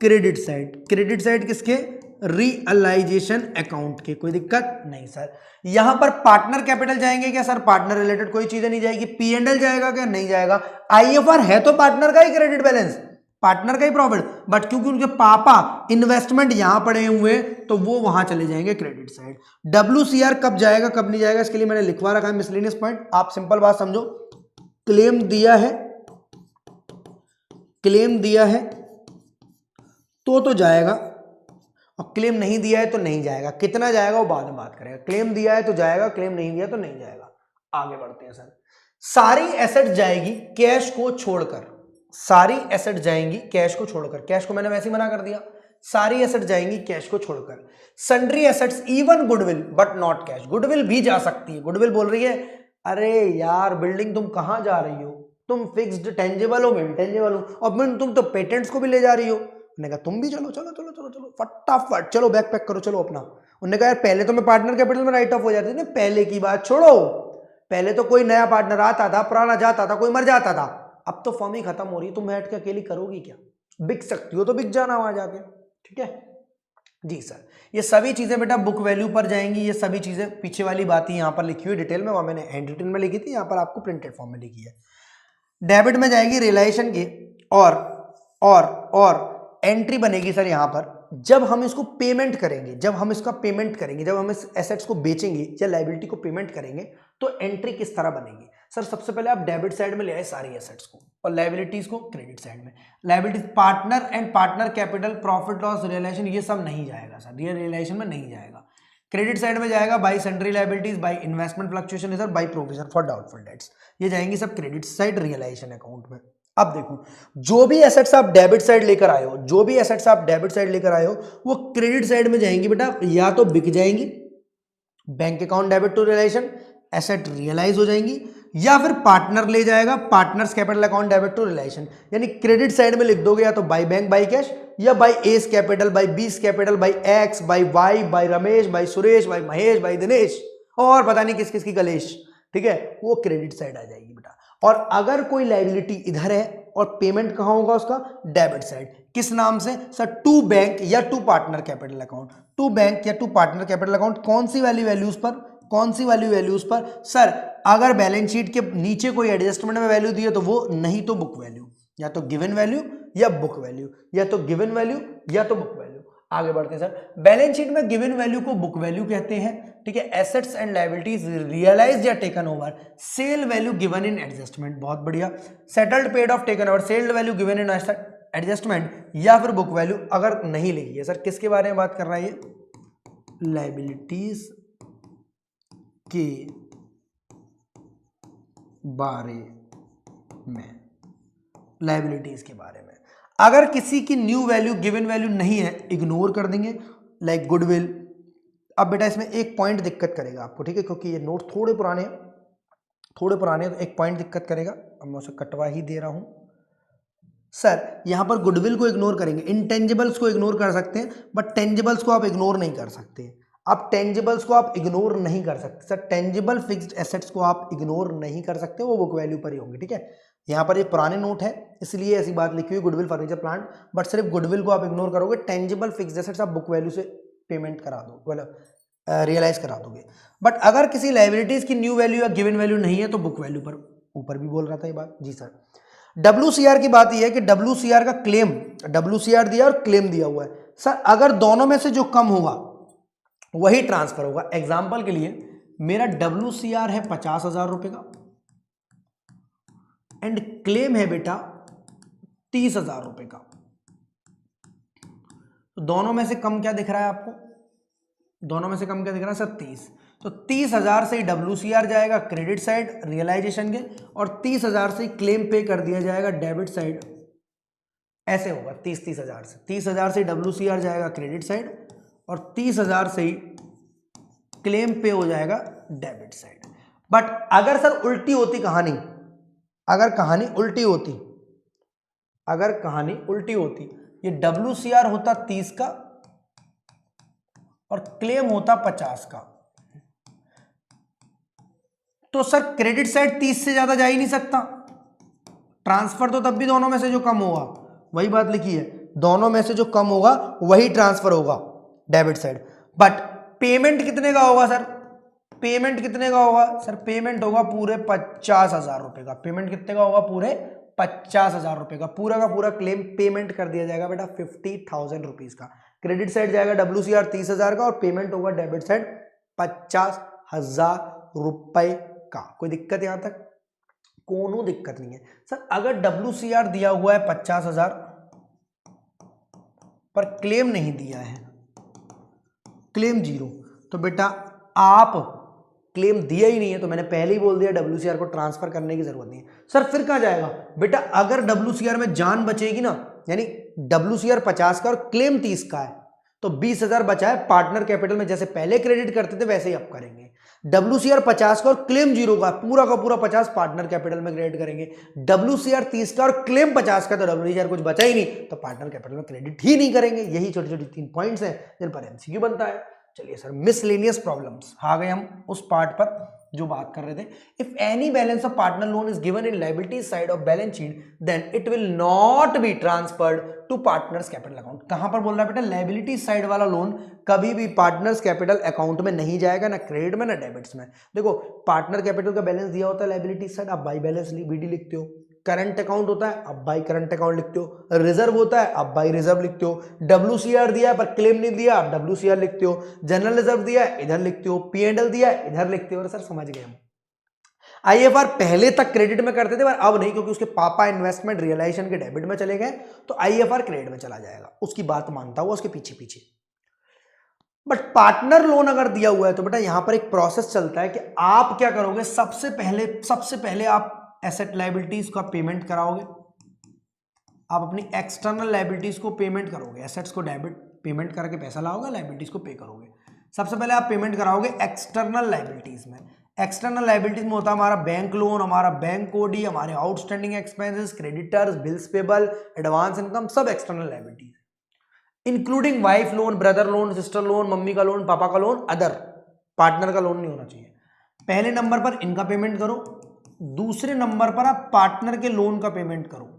Credit side. क्रेडिट साइड किसके? रियलाइजेशन अकाउंट के। कोई दिक्कत नहीं सर। यहां पर पार्टनर कैपिटल जाएंगे क्या सर? पार्टनर रिलेटेड कोई चीजें नहीं जाएगी। P&L जाएगा क्या? नहीं जाएगा। IFR है तो पार्टनर का ही क्रेडिट बैलेंस, पार्टनर का ही प्रॉफिट, बट क्योंकि उनके पापा इन्वेस्टमेंट यहां पड़े हुए तो वो वहां चले जाएंगे क्रेडिट साइड। WCR कब जाएगा कब नहीं जाएगा इसके लिए मैंने लिखवा रखा है मिसलेनियस पॉइंट। आप सिंपल बात समझो, क्लेम दिया है, क्लेम दिया है तो जाएगा, और क्लेम नहीं दिया है तो नहीं जाएगा। कितना जाएगा वो बाद में बात करेगा। क्लेम दिया है तो जाएगा, क्लेम नहीं दिया तो नहीं जाएगा। आगे बढ़ते हैं सर। सारी एसेट जाएगी कैश को छोड़कर, सारी एसेट जाएंगी कैश को छोड़कर। कैश को मैंने वैसे ही मना कर दिया, सारी एसेट जाएंगी कैश को छोड़कर। Sundry assets even goodwill but not cash. Goodwill भी जा सकती है। गुडविल बोल रही है अरे यार बिल्डिंग तुम कहां जा रही हो, तुम फिक्स्ड टेंजिबल हो, इंटेंजिबल हो, और तुम तो पेटेंट्स को भी ले जा रही हो। उन्होंने कहा तुम भी चलो चलो चलो चलो चलो फटाफट चलो बैग पैक करो चलो अपना। उन्होंने कहा यार पहले तो मैं पार्टनर कैपिटल में राइट ऑफ हो जाती थी ना, पहले की बात छोड़ो, पहले तो कोई नया पार्टनर आता था, पुराना जाता था, कोई मर जाता था, अब तो फर्म ही खत्म हो रही है, तुम बैठ के अकेली करोगी क्या? बिक सकती हो तो बिक जाना वहां जाके, ठीक है जी सर। ये सभी चीजें बेटा बुक वैल्यू पर जाएंगी। ये सभी चीजें पीछे वाली बात ही यहाँ पर लिखी हुई डिटेल में, वहां मैंने हैंड रिटन में लिखी थी, यहाँ पर आपको प्रिंटेड फॉर्म में लिखी है। डेबिट में जाएगी रियलाइजेशन की, और एंट्री बनेगी सर यहाँ पर जब हम इसको पेमेंट करेंगे, जब हम इसका पेमेंट करेंगे, जब हम इस एसेट्स को बेचेंगे या लायबिलिटी को पेमेंट करेंगे तो एंट्री किस तरह बनेगी सर? सबसे पहले आप डेबिट साइड में ले आए सारी एसेट्स को और लायबिलिटीज को क्रेडिट साइड में। Liabilities partner and partner capital, profit loss, realisation, ये सब नहीं जाएगा सर, ये रियलाइजेशन में नहीं जाएगा। क्रेडिट साइड में जाएगा by sundry liabilities, by investment fluctuation reserve, by provision for doubtful debts, ये जाएंगी सब क्रेडिट साइड रियलाइजेशन अकाउंट में। अब देखो जो भी एसेट्स आप डेबिट साइड लेकर आए हो, जो भी एसेट्स आप डेबिट साइड लेकर आए हो वो क्रेडिट साइड में जाएंगी बेटा, या तो बिक जाएंगी, bank account debit to realisation, asset realise हो जाएंगी, या फिर पार्टनर ले जाएगा partners capital account debit to realisation, यानी क्रेडिट साइड में लिख दोगे या तो बाय बैंक बाय कैश या by S capital by B's capital by X by Y by Ramesh by Suresh by Mahesh by Dinesh और पता नहीं किस किस की कलेश, ठीक है, वो क्रेडिट साइड आ जाएगी बेटा। और अगर कोई लायबिलिटी इधर है और पेमेंट कहां होगा उसका, डेबिट साइड, किस नाम से सर, टू बैंक या to partner capital account, to bank या टू पार्टनर कैपिटल अकाउंट, कौन सी वाली वैल्यूज पर, कौन सी वाली वैल्यूज पर सर, अगर बैलेंस शीट के नीचे कोई एडजस्टमेंट में वैल्यू दी है तो वो, नहीं तो बुक वैल्यू, या तो गिवन वैल्यू या बुक वैल्यू, या तो गिवन वैल्यू या तो बुक वैल्यू। आगे बढ़ते हैं सर, बैलेंस शीट में गिवन वैल्यू को बुक वैल्यू कहते हैं, ठीक है, एसेट्स एंड लायबिलिटीज रियलाइज्ड या taken over, sale value given in adjustment, बहुत बढ़िया, settled paid off taken over, sold value given in adjustment, या फिर बुक वैल्यू अगर नहीं लिखी है। सर किसके बारे में बात कर रहा है ये, लायबिलिटीज के बारे में, लायबिलिटीज के बारे में। अगर किसी की न्यू वैल्यू गिवन वैल्यू नहीं है इग्नोर कर देंगे, लाइक गुडविल। अब बेटा इसमें एक पॉइंट दिक्कत करेगा आपको, ठीक है, क्योंकि ये नोट थोड़े पुराने हैं, तो एक पॉइंट दिक्कत करेगा, अब मैं उसे कटवा ही दे रहा हूं। सर यहां पर गुडविल को इग्नोर करेंगे, इंटेंजिबल्स को इग्नोर कर सकते हैं बट टेंजिबल्स को आप इग्नोर नहीं कर सकते। आप टेंजिबल्स को आप इग्नोर नहीं कर सकते सर, टेंजिबल फिक्स्ड एसेट्स को आप इग्नोर नहीं कर सकते, वो बुक वैल्यू पर ही होंगे, ठीक है। यहाँ पर ये पुराने नोट है इसलिए ऐसी बात लिखी हुई गुडविल फर्नीचर प्लांट, बट सिर्फ गुडविल को आप इग्नोर करोगे, टेंजिबल फिक्स्ड एसेट्स आप बुक वैल्यू से पेमेंट करा दो, मतलब रियलाइज करा दोगे। बट अगर किसी लायबिलिटीज की न्यू वैल्यू या गिवन वैल्यू नहीं है तो बुक वैल्यू पर, ऊपर भी बोल रहा था ये बात जी सर। WCR की बात यह है कि WCR का क्लेम, WCR दिया और क्लेम दिया हुआ है सर, अगर दोनों में से जो कम होगा वही ट्रांसफर होगा। एग्जाम्पल के लिए मेरा WCR है 50,000 रुपए का एंड क्लेम है बेटा 30,000 रुपए का, तो दोनों में से कम क्या दिख रहा है आपको, दोनों में से कम क्या दिख रहा है सर, 30, तो 30,000 से ही WCR जाएगा क्रेडिट साइड रियलाइजेशन के, और 30,000 से ही क्लेम पे कर दिया जाएगा डेबिट साइड, ऐसे होगा 30,000 से, 30,000 से WCR जाएगा क्रेडिट साइड और 30,000 से ही क्लेम पे हो जाएगा डेबिट साइड। बट अगर सर उल्टी होती कहानी, अगर कहानी उल्टी होती, अगर कहानी उल्टी होती, ये WCR होता 30 का और क्लेम होता 50 का, तो सर क्रेडिट साइड 30 से ज्यादा जा ही नहीं सकता, ट्रांसफर तो तब भी दोनों में से जो कम होगा, वही बात लिखी है, दोनों में से जो कम होगा वही ट्रांसफर होगा डेबिट साइड। बट पेमेंट कितने का होगा सर, पेमेंट कितने का होगा सर, पेमेंट होगा पूरे 50,000 रुपए का, पेमेंट कितने का होगा, पूरे 50,000 रुपए का, पूरा का पूरा क्लेम पेमेंट कर दिया जाएगा बेटा 50,000 रुपीज का। क्रेडिट साइड जाएगा WCR 30,000 का और पेमेंट होगा डेबिट साइड 50,000 रुपए का। कोई दिक्कत यहां तक, कोनो दिक्कत नहीं है सर। अगर WCR दिया हुआ है 50,000 पर क्लेम नहीं दिया है, क्लेम 0, तो बेटा आप क्लेम दिया ही नहीं है तो मैंने पहले ही बोल दिया WCR को ट्रांसफर करने की जरूरत नहीं है। सर फिर कहां जाएगा बेटा, अगर WCR में जान बचेगी ना, यानी WCR 50 का और क्लेम 30 का है, तो 20,000 बचा है पार्टनर कैपिटल में, जैसे पहले क्रेडिट करते थे वैसे ही अब करेंगे। WCR 50 का और क्लेम 0 का पूरा 50 पार्टनर कैपिटल में क्रेडिट करेंगे। WCR 30 का और क्लेम 50 का, तो WCR कुछ बचा ही नहीं तो पार्टनर कैपिटल में क्रेडिट ही नहीं करेंगे। यही छोटी छोटी 3 पॉइंट्स हैं जिन पर MCQ बनता है। चलिए सर, मिसलेनियस प्रॉब्लम्स आ गए हम उस पार्ट पर जो बात कर रहे थे। If any balance of partner loan is given in liability side of balance sheet then it will not be transferred to partners capital account. कहां पर बोल रहा है बेटा, लायबिलिटी साइड वाला लोन कभी भी पार्टनर्स कैपिटल अकाउंट में नहीं जाएगा, ना क्रेडिट में ना डेबिट्स में। देखो पार्टनर कैपिटल का बैलेंस दिया होता है लायबिलिटी साइड, आप बाई बैलेंस BD लिखते हो। करंट अकाउंट होता है, आप बाई करंट अकाउंट लिखते हो। रिजर्व होता है, आप बाई रिजर्व लिखते हो। WCR दिया है पर क्लेम नहीं दिया, आप WCR लिखते हो। जनरल रिजर्व दिया है, इधर लिखते हो। P&L दिया है, इधर लिखते हो। सर समझ गए हम। IFR पहले तक क्रेडिट में करते थे पर अब नहीं, क्योंकि उसके पापा इन्वेस्टमेंट रियलाइजेशन के डेबिट में चले गए, तो IFR क्रेडिट में चला जाएगा। उसकी बात मानता हुआ उसके पीछे पीछे। बट पार्टनर लोन अगर दिया हुआ है तो बेटा यहां पर एक प्रोसेस चलता है कि आप क्या करोगे, सबसे पहले आप एसेट लायबिलिटीज का पेमेंट कराओगे। आप अपनी एक्सटर्नल लायबिलिटीज को पेमेंट करोगे, एसेट्स को डेबिट पेमेंट करके पैसा लाओगे, लायबिलिटीज को पे करोगे। सबसे पहले आप पेमेंट कराओगे एक्सटर्नल लायबिलिटीज में। एक्सटर्नल लाइबिलिटीज में होता है हमारा बैंक लोन, हमारा बैंक ओडी, हमारे outstanding expenses, creditors, bills payable, advance income, सब external liabilities, including wife loan, brother loan, sister loan, mummy का लोन, पापा का लोन, अदर। पार्टनर का लोन नहीं होना चाहिए। पहले नंबर पर इनका पेमेंट करो, दूसरे नंबर पर आप पार्टनर के लोन का पेमेंट करो,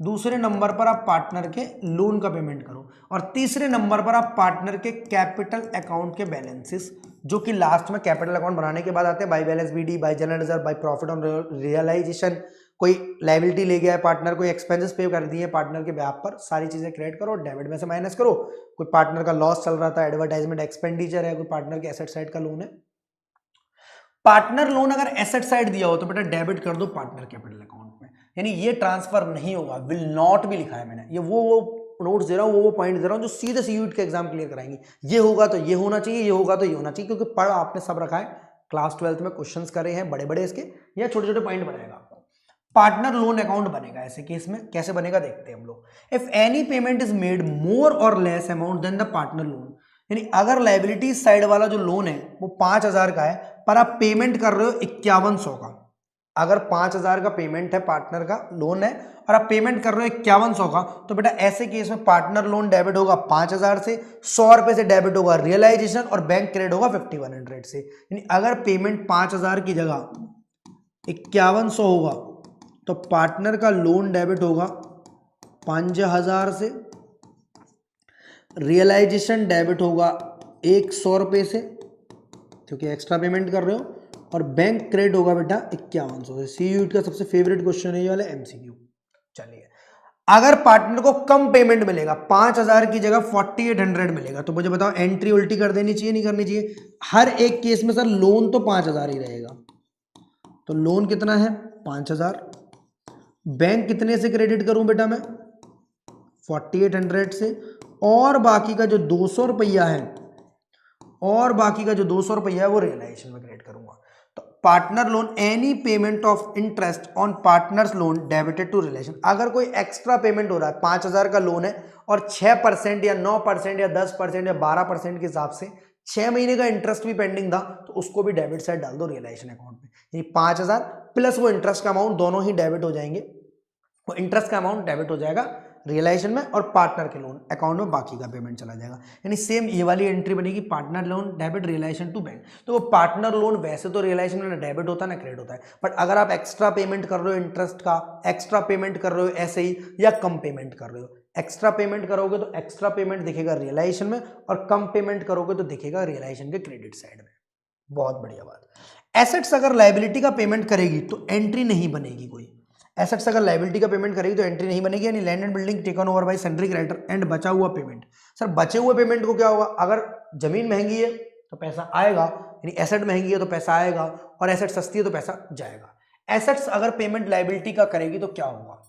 दूसरे नंबर पर आप पार्टनर के लोन का पेमेंट करो, और तीसरे नंबर पर आप पार्टनर के कैपिटल अकाउंट के बैलेंसेस, जो कि लास्ट में कैपिटल अकाउंट बनाने के बाद आते हैं, by balance BD, by general reserve, by profit on realisation, कोई लायबिलिटी ले गया है पार्टनर, कोई एक्सपेंसेस पे कर दिए पार्टनर के ब्याह पर, सारी चीजें क्रेडिट करो, डेबिट में से माइनस करो। कोई पार्टनर का लॉस चल रहा था, एडवर्टाइजमेंट एक्सपेंडिचर है, कोई पार्टनर के एसेट साइड का लोन है। पार्टनर लोन अगर एसेट साइड दिया हो तो बेटा डेबिट कर दो पार्टनर कैपिटल अकाउंट में, यानी ये ट्रांसफर नहीं होगा, विल नॉट भी लिखा है मैंने, ये वो नोट्स दे रहा हूँ, वो पॉइंट दे रहा हूँ जो सीधे सीयूट के एग्जाम क्लियर कराएंगे। ये होगा तो ये होना चाहिए, ये होगा तो ये होना चाहिए, क्योंकि पढ़ आपने सब रखा है, क्लास 12th में क्वेश्चंस करे हैं बड़े बड़े इसके, या छोटे छोटे पॉइंट बनाएगा आपको। पार्टनर लोन अकाउंट बनेगा ऐसे केस में, कैसे बनेगा देखते हैं हम लोग। If any payment is made more or less amount than the partner loan, यानी अगर लायबिलिटी साइड वाला जो लोन है वो 5000 का है, पर आप पेमेंट कर रहे हो 5100 का, अगर 5000 का पेमेंट है, पार्टनर का लोन है और आप पेमेंट कर रहे हो 5100 का, तो बेटा ऐसे केस में पार्टनर लोन डेबिट होगा 5000 से, 100 रुपए से डेबिट होगा रियलाइजेशन, और बैंक क्रेडिट होगा 5100 से। यानी अगर पेमेंट 5000 की जगह 5100 होगा तो पार्टनर का लोन डेबिट होगा 5000 से, रियलाइजेशन डेबिट होगा 100 रुपये से, क्योंकि एक्स्ट्रा पेमेंट कर रहे हो, और बैंक क्रेडिट होगा बेटा 5100 से। सीयूट का सबसे फेवरेट क्वेश्चन है ये वाला एमसीक्यू। चलिए, अगर पार्टनर को कम पेमेंट मिलेगा, 5000 की जगह 4800 मिलेगा, तो मुझे बताओ एंट्री उल्टी कर देनी चाहिए, नहीं करनी चाहिए? हर एक केस में सर लोन तो 5000 ही रहेगा, तो लोन कितना है 5000, बैंक कितने से क्रेडिट करूं बेटा मैं 4800 से, और बाकी का जो 200 रुपया है, और बाकी का जो 200 रुपया है वो रियलाइजेशन में क्रेडिट करूंगा। तो partner loan, any payment of interest on partners loan debited to realisation, अगर कोई एक्स्ट्रा पेमेंट हो रहा है, 5000 का लोन है और 6% या 9% या 10% या 12% के हिसाब से 6 महीने का इंटरेस्ट भी पेंडिंग था, तो उसको भी डेबिट साइड डाल दो रियलाइजेशन अकाउंट में, यानी 5000 प्लस वो इंटरेस्ट का अमाउंट दोनों ही डेबिट हो जाएंगे, वो इंटरेस्ट का अमाउंट डेबिट हो जाएगा रियलाइजेशन में, और पार्टनर के लोन अकाउंट में बाकी का पेमेंट चला जाएगा। यानी सेम ये वाली एंट्री बनेगी, partner loan debit realisation to bank. तो वो पार्टनर लोन वैसे तो रियलाइजेशन में ना डेबिट होता है ना क्रेडिट होता है, बट अगर आप एक्स्ट्रा पेमेंट कर रहे हो इंटरेस्ट का, एक्स्ट्रा पेमेंट कर रहे हो ऐसे ही, या कम पेमेंट कर रहे हो, एक्स्ट्रा पेमेंट करोगे तो एक्स्ट्रा पेमेंट दिखेगा रियलाइजेशन में, और कम पेमेंट करोगे तो दिखेगा रियलाइजेशन के क्रेडिट साइड में। बहुत बढ़िया बात। एसेट्स अगर लायबिलिटी का पेमेंट करेगी तो एंट्री नहीं बनेगी कोई, एसेट्स अगर लायबिलिटी का पेमेंट करेगी तो एंट्री नहीं बनेगी, यानी land and building taken over bye sundry creditor and बचा हुआ पेमेंट। सर बचे हुए पेमेंट को क्या होगा, अगर जमीन महंगी है तो पैसा आएगा, यानी एसेट महंगी है तो पैसा आएगा, और एसेट सस्ती है तो पैसा जाएगा। एसेट्स अगर पेमेंट लायबिलिटी का करेगी तो क्या होगा,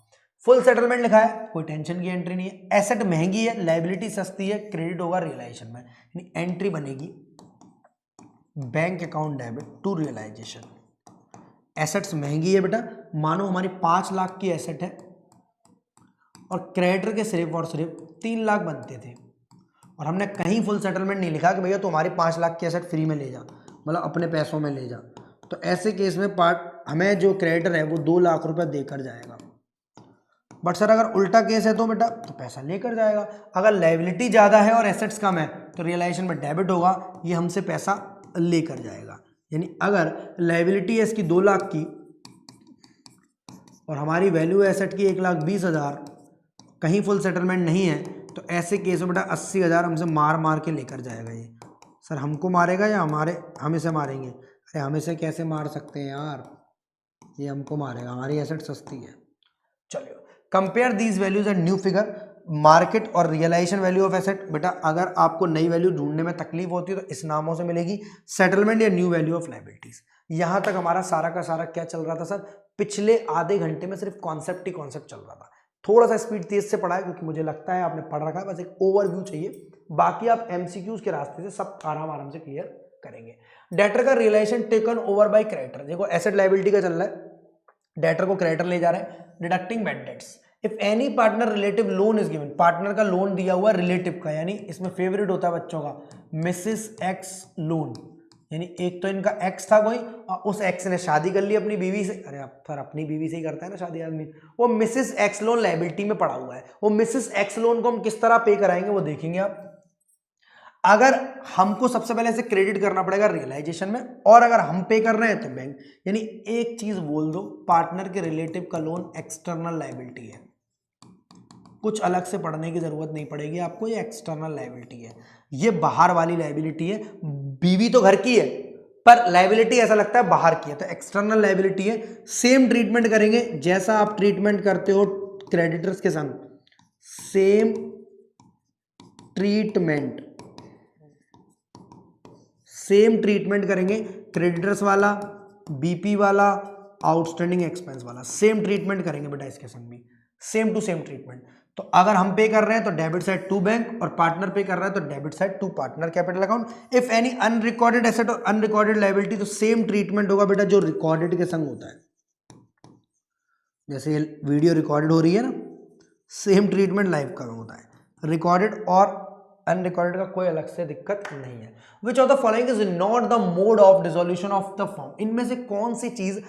फुल सेटलमेंट लिखा है, कोई टेंशन की एंट्री नहीं है, एसेट महंगी है, लायबिलिटी सस्ती है, क्रेडिट होगा रियलाइजेशन में, यानी एंट्री बनेगी bank account debit to realisation. Assets महंगी है बेटा, मानो हमारी 5 लाख की एसेट है और क्रेडिटर के सिर्फ और सिर्फ 3 लाख बनते थे, और हमने कहीं फुल सेटलमेंट नहीं लिखा कि भैया तुम्हारी 5 लाख की एसेट फ्री में ले जा, मतलब अपने पैसों में ले जा, तो ऐसे केस में हमें जो क्रेडिटर है वो 2 लाख रुपए देकर जाएगा। बट सर अगर उल्टा केस है तो बेटा तो पैसा लेकर जाएगा, अगर लायबिलिटी ज़्यादा है और एसेट्स कम है तो रियलाइजेशन में डेबिट होगा, ये हमसे पैसा लेकर जाएगा। यानी अगर लायबिलिटी है इसकी 2 लाख की और हमारी वैल्यू एसेट की 1,20,000, कहीं फुल सेटलमेंट नहीं है, तो ऐसे केस में बेटा 80,000 हमसे मार मार के लेकर जाएगा। ये सर हमको मारेगा या हम इसे मारेंगे? अरे हम इसे कैसे मार सकते हैं यार, ये हमको मारेगा, हमारी एसेट सस्ती है। चलिए, compare these values and new figure, market और रियलाइजेशन वैल्यू ऑफ एसेट। बेटा अगर आपको नई वैल्यू ढूंढने में तकलीफ होती है तो इस नामों से मिलेगी, सेटलमेंट या न्यू वैल्यू ऑफ लायबिलिटीज। यहां तक हमारा सारा का सारा क्या चल रहा था सर, पिछले आधे घंटे में सिर्फ कॉन्सेप्ट ही कॉन्सेप्ट चल रहा था। थोड़ा सा स्पीड तेज से पढ़ा है क्योंकि मुझे लगता है आपने पढ़ रखा है, बस एक ओवरव्यू चाहिए, बाकी आप एमसीक्यूज के रास्ते से सब आराम से क्लियर करेंगे। डेटर का realisation taken over by creditor, देखो एसेट लायबिलिटी का चल रहा है, डेटर को क्रेडिटर ले जा रहा है, deducting bad debts. If any partner relative loan is given, partner का लोन दिया हुआ रिलेटिव का, यानी इसमें फेवरेट होता है बच्चों का मिसेस एक्स लोन, यानी एक तो इनका एक्स था कोई और उस एक्स ने शादी कर ली अपनी बीवी से, अरे अब फिर अपनी बीवी से ही करता है ना शादी आदमी, वो मिसेस एक्स लोन लायबिलिटी में पड़ा हुआ है। वो मिसेस एक्स लोन को हम किस तरह पे कराएंगे वो देखेंगे आप। अगर हमको सबसे पहले से क्रेडिट करना पड़ेगा रियलाइजेशन में, और अगर हम पे कर रहे हैं तो बैंक। यानी एक चीज बोल दो, पार्टनर के रिलेटिव का लोन एक्सटर्नल लायबिलिटी है, कुछ अलग से पढ़ने की जरूरत नहीं पड़ेगी आपको, ये एक्सटर्नल लायबिलिटी है, ये बाहर वाली लायबिलिटी है। बीवी तो घर की है पर लायबिलिटी ऐसा लगता है बाहर की है, तो एक्सटर्नल लायबिलिटी है। सेम ट्रीटमेंट करेंगे जैसा आप ट्रीटमेंट करते हो क्रेडिटर्स के संग, सेम ट्रीटमेंट, सेम ट्रीटमेंट करेंगे क्रेडिटर्स वाला, बीपी वाला, आउटस्टैंडिंग एक्सपेंस वाला, सेम ट्रीटमेंट करेंगे बेटा इसके संग भी, सेम टू सेम ट्रीटमेंट। तो अगर हम पे कर रहे हैं तो डेबिट साइड टू बैंक, और पार्टनर पे कर रहा है तो debit side to partner capital account. If any unrecorded asset और अनरिकॉर्डेड लायबिलिटी, तो सेम ट्रीटमेंट होगा बेटा जो रिकॉर्डेड के संग होता है। जैसे ये वीडियो रिकॉर्डेड हो रही है ना, सेम ट्रीटमेंट लाइव का होता है, रिकॉर्डेड और अनरिकॉर्डेड का कोई अलग से दिक्कत नहीं है। विच of the following is not the mode of dissolution of the firm, इनमें से कौन सी चीज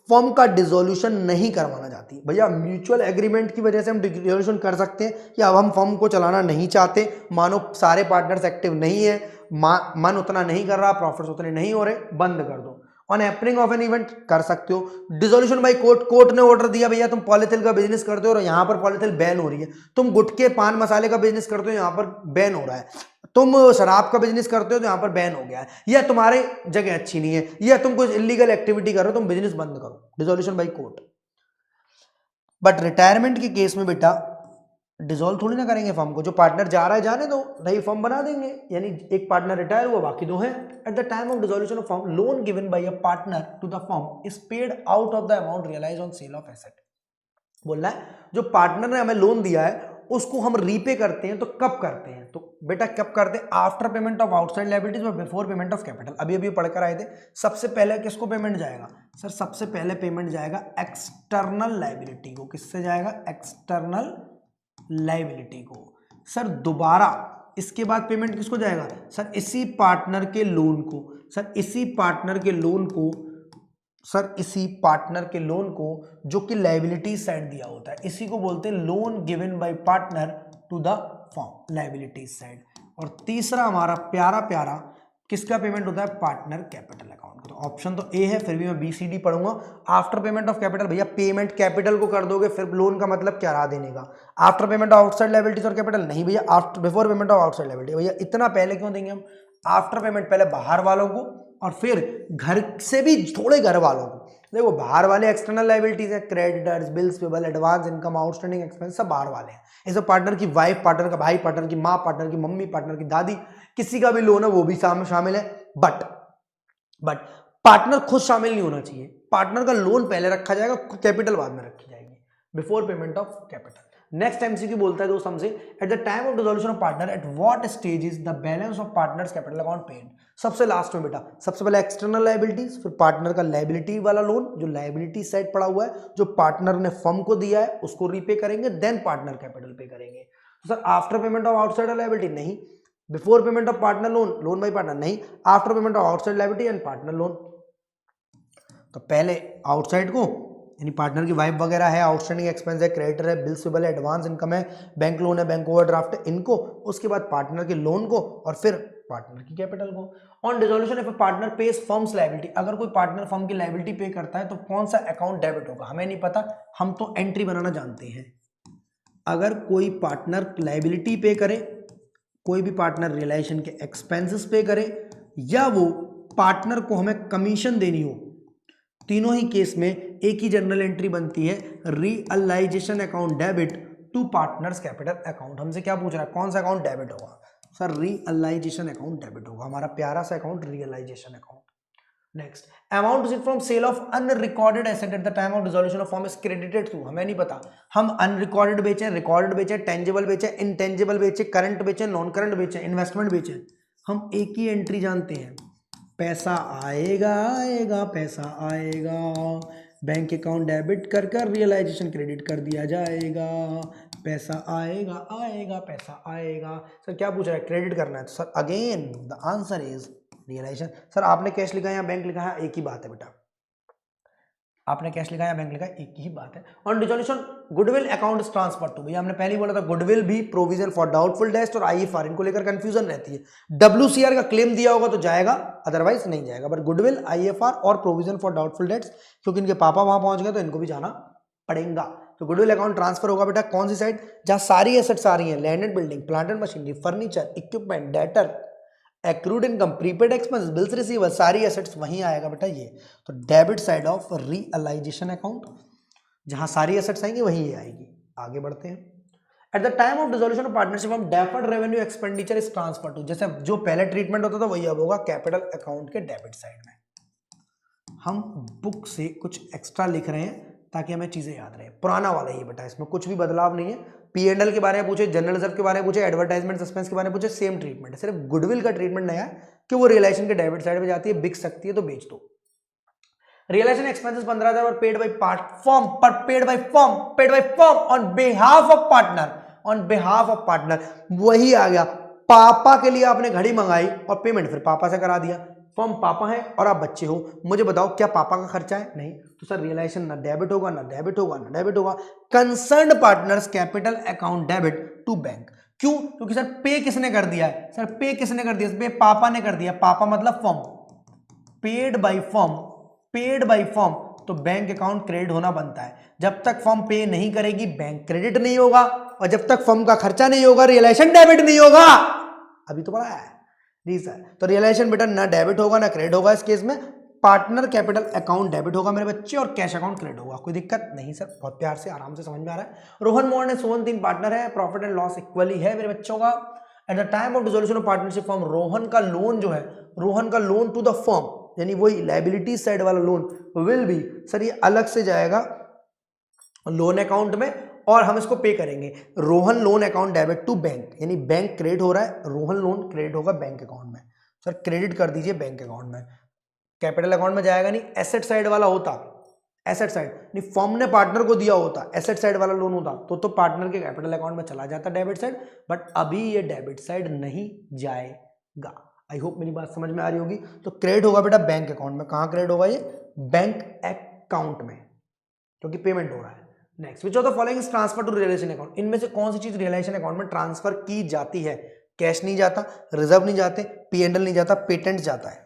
फर्म का डिसोल्यूशन नहीं करवाना चाहती? भैया म्यूचुअल एग्रीमेंट की वजह से हम डिसोल्यूशन कर सकते हैं कि अब हम फर्म को चलाना नहीं चाहते, मानो सारे पार्टनर्स एक्टिव नहीं है, मन उतना नहीं कर रहा, प्रॉफिट्स उतने नहीं हो रहे, बंद कर दो। On happening of an event कर सकते हो। डिसोल्यूशन बाय कोर्ट, कोर्ट ने ऑर्डर दिया भैया तुम पॉलिथिन का बिजनेस करते हो और यहाँ पर पॉलिथिन बैन हो रही है, तुम गुटके पान मसाले का बिजनेस करते हो यहाँ पर बैन हो रहा है, तुम शराब का बिजनेस करते हो तो यहाँ पर बैन हो गया है, या तुम्हारी जगह अच्छी नहीं है, या तुम कुछ इलीगल एक्टिविटी कर रहे हो, तुम बिजनेस बंद करो, dissolution by court. But retirement के केस में बेटा डिसॉल्व थोड़ी ना करेंगे फर्म को, जो पार्टनर जा रहा है जाने दो, नई फर्म बना देंगे, यानी एक पार्टनर रिटायर हुआ बाकी दो हैं। At the time of dissolution of firm, loan given by a partner to the firm is paid out of the amount realised on sale of asset. बोल रहा है जो पार्टनर ने हमें लोन दिया है उसको हम रीपे करते हैं, तो कब करते हैं? तो बेटा कब करते हैं? After payment of outside liabilities और बिफोर पेमेंट ऑफ कैपिटल। अभी अभी पढ़कर आए थे। सबसे पहले किसको पेमेंट जाएगा? सर सबसे पहले पेमेंट जाएगा एक्सटर्नल लायबिलिटी को। किससे जाएगा? एक्सटर्नल लायबिलिटी को। सर दोबारा इसके बाद पेमेंट किसको जाएगा? सर इसी पार्टनर के लोन को। सर इसी पार्टनर के लोन को, सर इसी पार्टनर के लोन को जो कि लायबिलिटी साइड दिया होता है, इसी को बोलते हैं loan given by partner to the firm, liability side. और तीसरा हमारा प्यारा प्यारा किसका पेमेंट होता है? Partner capital account. तो ऑप्शन तो ए है, फिर भी मैं BCD पढ़ूंगा। आफ्टर पेमेंट ऑफ कैपिटल, भैया पेमेंट कैपिटल को कर दोगे, फिर लोन का मतलब क्या रहा देने का? After payment of outside liabilities और कैपिटल नहीं भैया, after before payment of outside liability. भैया इतना पहले क्यों देंगे हम? आफ्टर पेमेंट पहले बाहर वालों को और फिर घर से भी थोड़े घर वालों को। देखो बाहर वाले एक्सटर्नल लायबिलिटीज है, creditors, bills payable, advance income, outstanding expense, सब बाहर वाले हैं। इसमें पार्टनर की वाइफ, पार्टनर का भाई, पार्टनर की माँ, पार्टनर की मम्मी, पार्टनर की दादी, किसी का भी लोन है वो भी शामिल है। बट पार्टनर खुद शामिल नहीं होना चाहिए। पार्टनर का लोन पहले रखा जाएगा, कैपिटल बाद में रखी जाएगी, before payment of capital. Next MCQ बोलता है दोस्त हमसे, eight the time of dissolution of partner at what stage is the balance of partners capital account paid? सबसे लास्ट में बेटा, सबसे पहले एक्सटर्नल लायबिलिटीज, फिर पार्टनर का लायबिलिटी वाला लोन जो लायबिलिटी साइड पड़ा हुआ है, जो पार्टनर ने फर्म को दिया है उसको रीपे करेंगे, देन पार्टनर कैपिटल पे करेंगे। तो sir after payment of outside liability नहीं, before payment of partner loan, loan by partner नहीं, after payment of outside liability and partner loan. तो पहले आउटसाइड को यानी पार्टनर की वाइफ वगैरह है, आउटस्टैंडिंग एक्सपेंस है, क्रेडिटर है, बिल्स पेबल है, एडवांस इनकम है, बैंक लोन है, बैंक ओवरड्राफ्ट है, इनको, उसके बाद पार्टनर के लोन को और फिर पार्टनर की कैपिटल को। On dissolution if a partner page firms liability, अगर कोई पार्टनर फर्म की लायबिलिटी पे करता है तो कौन सा अकाउंट डेबिट होगा? हमें नहीं पता, हम तो एंट्री बनाना जानते हैं। अगर कोई पार्टनर लायबिलिटी पे करे, कोई भी पार्टनर रियलाइजेशन के एक्सपेंसेस पे करे, या वो पार्टनर को हमें कमीशन देनी हो, तीनों ही केस में एक ही जनरल एंट्री बनती है, realisation account debit to partners capital account. हमसे क्या पूछ रहा है? कौन सा अकाउंट डेबिट होगा? सर रियलाइजेशन अकाउंट डेबिट होगा, हमारा प्यारा सा account realisation account. Next, amount received from sale of unrecorded asset at the time of dissolution of firm is credited to, हमें नहीं पता हम अनरिकॉर्डेड बेचे, रिकॉर्डेड बेचे, टेंजिबल बेचे, इनटेंजिबल बेचे, करंट बेचे, नॉन करंट बेचे, इन्वेस्टमेंट बेचे, हम एक ही एंट्री जानते हैं, पैसा आएगा आएगा पैसा आएगा, बैंक अकाउंट डेबिट कर कर रियलाइजेशन क्रेडिट कर दिया जाएगा, पैसा आएगा आएगा पैसा आएगा। सर क्या पूछ रहा है? क्रेडिट करना है। तो sir again the answer is realisation. Sir आपने कैश लिखा है या बैंक लिखा है, एक ही बात है बेटा, आपने कैश लिखा है या बैंक लिखा है, एक ही बात है। On dissolution goodwill account transfer to, भैया हमने पहले ही बोला था गुडविल भी प्रोविजन फॉर डाउटफुल डेट और आईएफआर इनको लेकर कंफ्यूजन रहती है। डब्ल्यूसीआर का क्लेम दिया होगा तो जाएगा, अदरवाइज नहीं जाएगा। बट गुडविल, आईएफआर और प्रोविजन फॉर डाउटफुल डेट्स, क्योंकि इनके पापा वहां पहुंच गए तो इनको भी जाना पड़ेगा। तो गुडविल अकाउंट ट्रांसफर होगा बेटा कौन सी साइड, जहां सारी एसेट्स आ रही हैं, land and building, plant and machinery, furniture, equipment, debtor, accrued income, prepaid expense, bills receivable, सारी एसेट्स वहीं आएगा बेटा ये। तो debit side of realisation account, जहां सारी एसेट्स आएंगी वहीं ये आएगी। आगे बढ़ते हैं। At the time of dissolution of partnership हम deferred revenue expenditure is transfer to, जैसे जो पहले ट्रीटमेंट होता था वही अब होगा कैपिटल अकाउंट के डेबिट साइड में। हम बुक से कुछ एक्स्ट्रा लिख रहे हैं ताकि हमें चीजें याद रहे, पुराना वाला ही बेटा, इसमें कुछ भी बदलाव नहीं है। P&L के बारे में पूछे, जनरल रिजर्व के बारे में पूछे, एडवर्टाइजमेंट सस्पेंस के बारे में पूछे, सेम ट्रीटमेंट है, सिर्फ गुडविल का ट्रीटमेंट नया है कि वो रियलाइजेशन के डेबिट साइड में जाती है, बिक सकती है तो बेच दो। रियलाइजेशन एक्सपेंसेस 15,000 और पेड बाय फर्म पर paid by firm on behalf of partner, on behalf of partner, वही आ गया। पापा के लिए आपने घड़ी मंगाई और पेमेंट फिर पापा से करा दिया, फर्म पापा है और आप बच्चे हो, मुझे बताओ क्या पापा का खर्चा है? नहीं, तो सर रियलाइजेशन ना डेबिट होगा ना डेबिट होगा ना डेबिट होगा। Concerned partners capital account debit to bank, क्यों? क्योंकि सर पे किसने कर दिया है? सर पे किसने कर दिया? पे पापा ने कर दिया, पापा मतलब firm, paid by firm, paid by firm, तो बैंक अकाउंट क्रेडिट होना बनता है। जब तक फर्म पे नहीं करेगी बैंक क्रेडिट नहीं होगा, और जब तक फर्म का खर्चा नहीं होगा रियलाइजेशन डेबिट नहीं होगा। अभी तो पढ़ा है रीजन। तो रियलाइजेशन बेटा ना डेबिट होगा ना क्रेडिट होगा इस केस में। पार्टनर कैपिटल अकाउंट डेबिट होगा मेरे बच्चे और कैश अकाउंट क्रेडिट होगा। कोई दिक्कत नहीं सर, बहुत प्यार से आराम से समझ में आ रहा है। रोहन मोहन ने सोहन 3 पार्टनर है, प्रॉफिट एंड लॉस इक्वली है मेरे बच्चों का। Eight the time of dissolution of partnership firm, Rohan का लोन जो है, रोहन का लोन टू द फर्म, यानी वही लायबिलिटी साइड वाला लोन विल बी, सर ये अलग से जाएगा लोन अकाउंट में और हम इसको पे करेंगे। Rohan loan account debit to bank, यानी बैंक क्रेडिट हो रहा है, रोहन लोन क्रेडिट होगा बैंक अकाउंट में। सर क्रेडिट कर दीजिए बैंक अकाउंट में, कैपिटल अकाउंट में जाएगा नहीं। एसेट साइड वाला होता, एसेट साइड नहीं, फर्म ने पार्टनर को दिया होता, एसेट साइड वाला लोन होता तो पार्टनर के कैपिटल अकाउंट में चला जाता डेबिट साइड, बट अभी ये डेबिट साइड नहीं जाएगा। आई होप मेरी बात समझ में आ रही होगी। तो क्रेडिट होगा बेटा बैंक अकाउंट में। कहां क्रेडिट होगा? ये बैंक अकाउंट में, क्योंकि पेमेंट हो रहा है। Next, which of the following is transfer to realisation account, इनमें से कौन सी चीज रियलाइजेशन अकाउंट में ट्रांसफर की जाती है? कैश नहीं जाता, रिजर्व नहीं जाते, P&L नहीं जाता, पेटेंट जाता है,